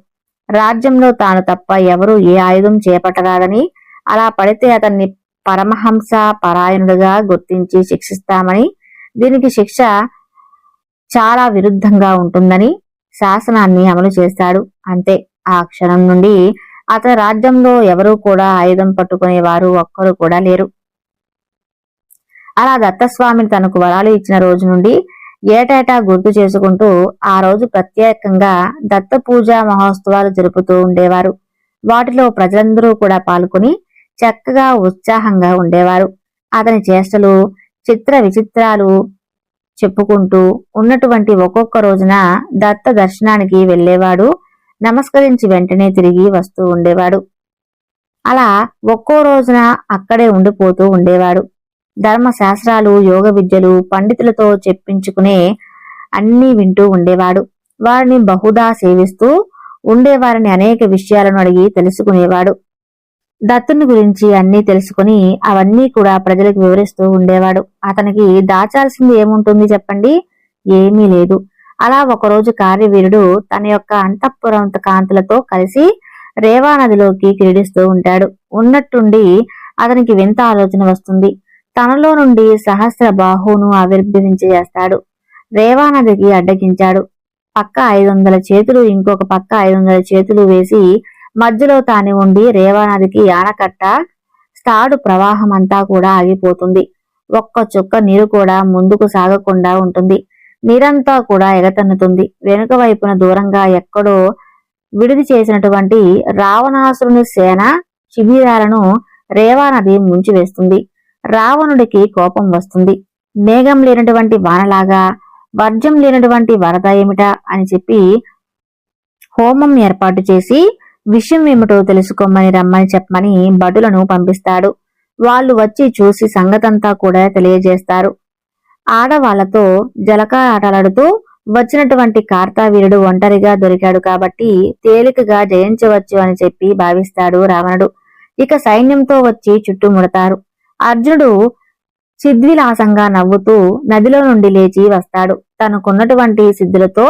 S1: రాజ్యంలో తాను తప్ప ఎవరూ ఏ ఆయుధం చేపట్టరాదని, అలా పడితే అతన్ని పరమహంస పరాయణుడుగా గుర్తించి శిక్షిస్తామని, దీనికి శిక్ష చాలా విరుద్ధంగా ఉంటుందని శాసనాన్ని అమలు చేస్తాడు. అంతే, ఆ క్షణం నుండి అతని రాజ్యంలో ఎవరూ కూడా ఆయుధం పట్టుకునేవారు ఒక్కరు కూడా లేరు. అలా దత్తస్వామిని తనకు వరాలు ఇచ్చిన రోజు నుండి ఏటేటా గుర్తు చేసుకుంటూ ఆ రోజు ప్రత్యేకంగా దత్త పూజా మహోత్సవాలు జరుపుతూ ఉండేవారు. వాటిలో ప్రజలందరూ కూడా పాల్గొని చక్కగా ఉత్సాహంగా ఉండేవారు. అతని చేష్టలు, చిత్ర విచిత్రాలు చెప్పుకుంటూ ఉన్నటువంటి ఒక్కొక్క రోజున దత్త దర్శనానికి వెళ్లేవాడు. నమస్కరించి వెంటనే తిరిగి వస్తూ ఉండేవాడు. అలా ఒక్కో రోజున అక్కడే ఉండిపోతూ ఉండేవాడు. ధర్మశాస్త్రాలు, యోగ విద్యలు పండితులతో చెప్పించుకునే అన్నీ వింటూ ఉండేవాడు. వారిని బహుదా సేవిస్తూ ఉండేవారిని అనేక విషయాలను అడిగి తెలుసుకునేవాడు. దత్తుని గురించి అన్నీ తెలుసుకుని అవన్నీ కూడా ప్రజలకు వివరిస్తూ ఉండేవాడు. అతనికి దాచాల్సింది ఏముంటుంది చెప్పండి? ఏమీ లేదు. అలా ఒకరోజు కార్యవీరుడు తన యొక్క అంతఃపురం కాంతులతో కలిసి రేవా నదిలోకి క్రీడిస్తూ ఉంటాడు. ఉన్నట్టుండి అతనికి వింత ఆలోచన వస్తుంది. తనలో నుండి సహస్ర బాహువును ఆవిర్భవించేస్తాడు. రేవా నదికి అడ్డగించాడు. పక్క 500 చేతులు, ఇంకొక పక్క 500 చేతులు వేసి మధ్యలో తాను ఉండి రేవా నదికి ఆనకట్ట స్తాడు ప్రవాహం అంతా కూడా ఆగిపోతుంది. ఒక్క చుక్క నీరు కూడా ముందుకు సాగకుండా ఉంటుంది. నీరంతా కూడా ఎగతన్నుతుంది. వెనుక వైపున దూరంగా ఎక్కడో విడిది చేసినటువంటి రావణాసురుని సేన శిబిరాలను రేవా నది ముంచివేస్తుంది. రావణుడికి కోపం వస్తుంది. మేఘం లేనటువంటి వానలాగా, వర్జం లేనటువంటి వరద ఏమిటా అని చెప్పి హోమం ఏర్పాటు చేసి విషయం ఏమిటో తెలుసుకోమని రమ్మని చెప్పమని భటులను పంపిస్తాడు. వాళ్ళు వచ్చి చూసి సంగతంతా కూడా తెలియజేస్తారు. ఆడవాళ్లతో జలకా ఆటలాడుతూ వచ్చినటువంటి కార్తావీరుడు ఒంటరిగా దొరికాడు కాబట్టి తేలికగా జయించవచ్చు అని చెప్పి భావిస్తాడు రావణుడు. ఇక సైన్యంతో వచ్చి చుట్టుముడతారు. అర్జునుడు సిద్విలాసంగా నవ్వుతూ నదిలో నుండి లేచి వస్తాడు. తనకున్నటువంటి సిద్ధులతో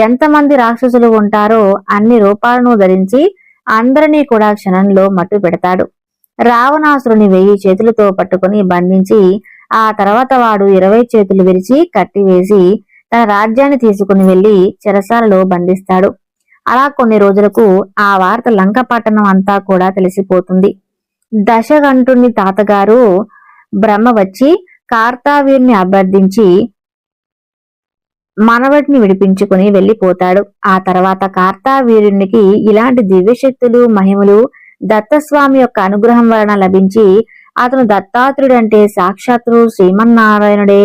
S1: ఎంతమంది రాక్షసులు ఉంటారో అన్ని రూపాలను ధరించి అందరినీ కూడా క్షణంలో మట్టు పెడతాడు. రావణాసురుని 1000 చేతులతో పట్టుకుని బంధించి ఆ తర్వాత వాడు 20 చేతులు విరిచి కట్టివేసి తన రాజ్యాన్ని తీసుకుని వెళ్లి చెరసాలలో బంధిస్తాడు. అలా కొన్ని రోజులకు ఆ వార్త లంక పట్టణం అంతా కూడా తెలిసిపోతుంది. దశగంటుని తాతగారు బ్రహ్మ వచ్చి కార్తావీర్ని అభ్యర్థించి మనవటిని విడిపించుకుని వెళ్లిపోతాడు. ఆ తర్వాత కార్తావీరునికి ఇలాంటి దివ్యశక్తులు మహిమలు దత్తస్వామి యొక్క అనుగ్రహం వలన లభించి అతను దత్తాత్రుడంటే సాక్షాత్తు శ్రీమన్నారాయణుడే,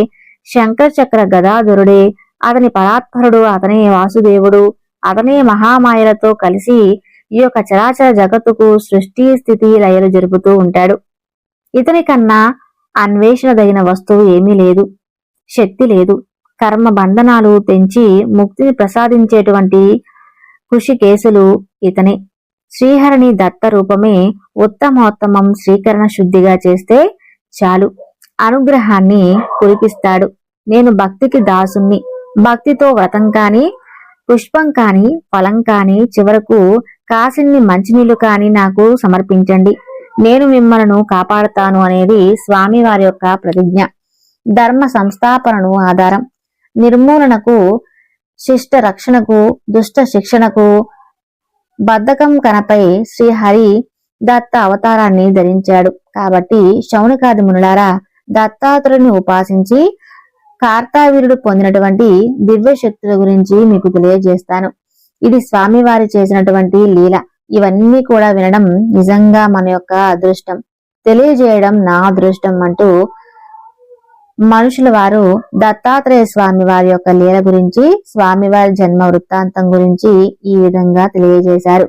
S1: శంకర చక్ర గదాధరుడే, అతని పరాత్పరుడు, అతనే వాసుదేవుడు, అతనే మహామాయలతో కలిసి ఈ యొక్క చరాచర జగత్తుకు సృష్టి స్థితి లయలు జరుపుతూ ఉంటాడు. ఇతని కన్నా అన్వేషణదగిన వస్తువు ఏమీ లేదు, శక్తి లేదు. కర్మ బంధనాలు తెంచి ముక్తిని ప్రసాదించేటువంటి కృషికేశులు ఇతనే. శ్రీహరిని దత్త రూపమే ఉత్తమోత్తమం శ్రీకరణ శుద్ధిగా చేస్తే చాలు అనుగ్రహాన్ని కురిపిస్తాడు. నేను భక్తికి దాసుణ్ణి. భక్తితో వ్రతం కాని, పుష్పం కాని, ఫలం కాని, చివరకు కాసిన్ని మంచినీళ్లు కాని నాకు సమర్పించండి, నేను మిమ్మలను కాపాడుతాను అనేది స్వామివారి యొక్క ప్రతిజ్ఞ. ధర్మ సంస్థాపనను ఆధారం, నిర్మూలనకు, శిష్ట రక్షణకు, దుష్ట శిక్షణకు బద్ధకం కనపై శ్రీహరి దత్త అవతారాన్ని ధరించాడు. కాబట్టి శౌనకాది మునులారా, దత్తాత్రుడిని ఉపాసించి కార్తావీరుడు పొందినటువంటి దివ్య శక్తుల గురించి మీకు తెలియజేస్తాను. ఇది స్వామివారి చేసినటువంటి లీల. ఇవన్నీ కూడా వినడం నిజంగా మన యొక్క అదృష్టం, తెలియజేయడం నా అదృష్టం అంటూ మనుషుల వారు దత్తాత్రేయ స్వామి వారి యొక్క లీల గురించి, స్వామివారి జన్మ వృత్తాంతం గురించి ఈ విధంగా తెలియజేశారు.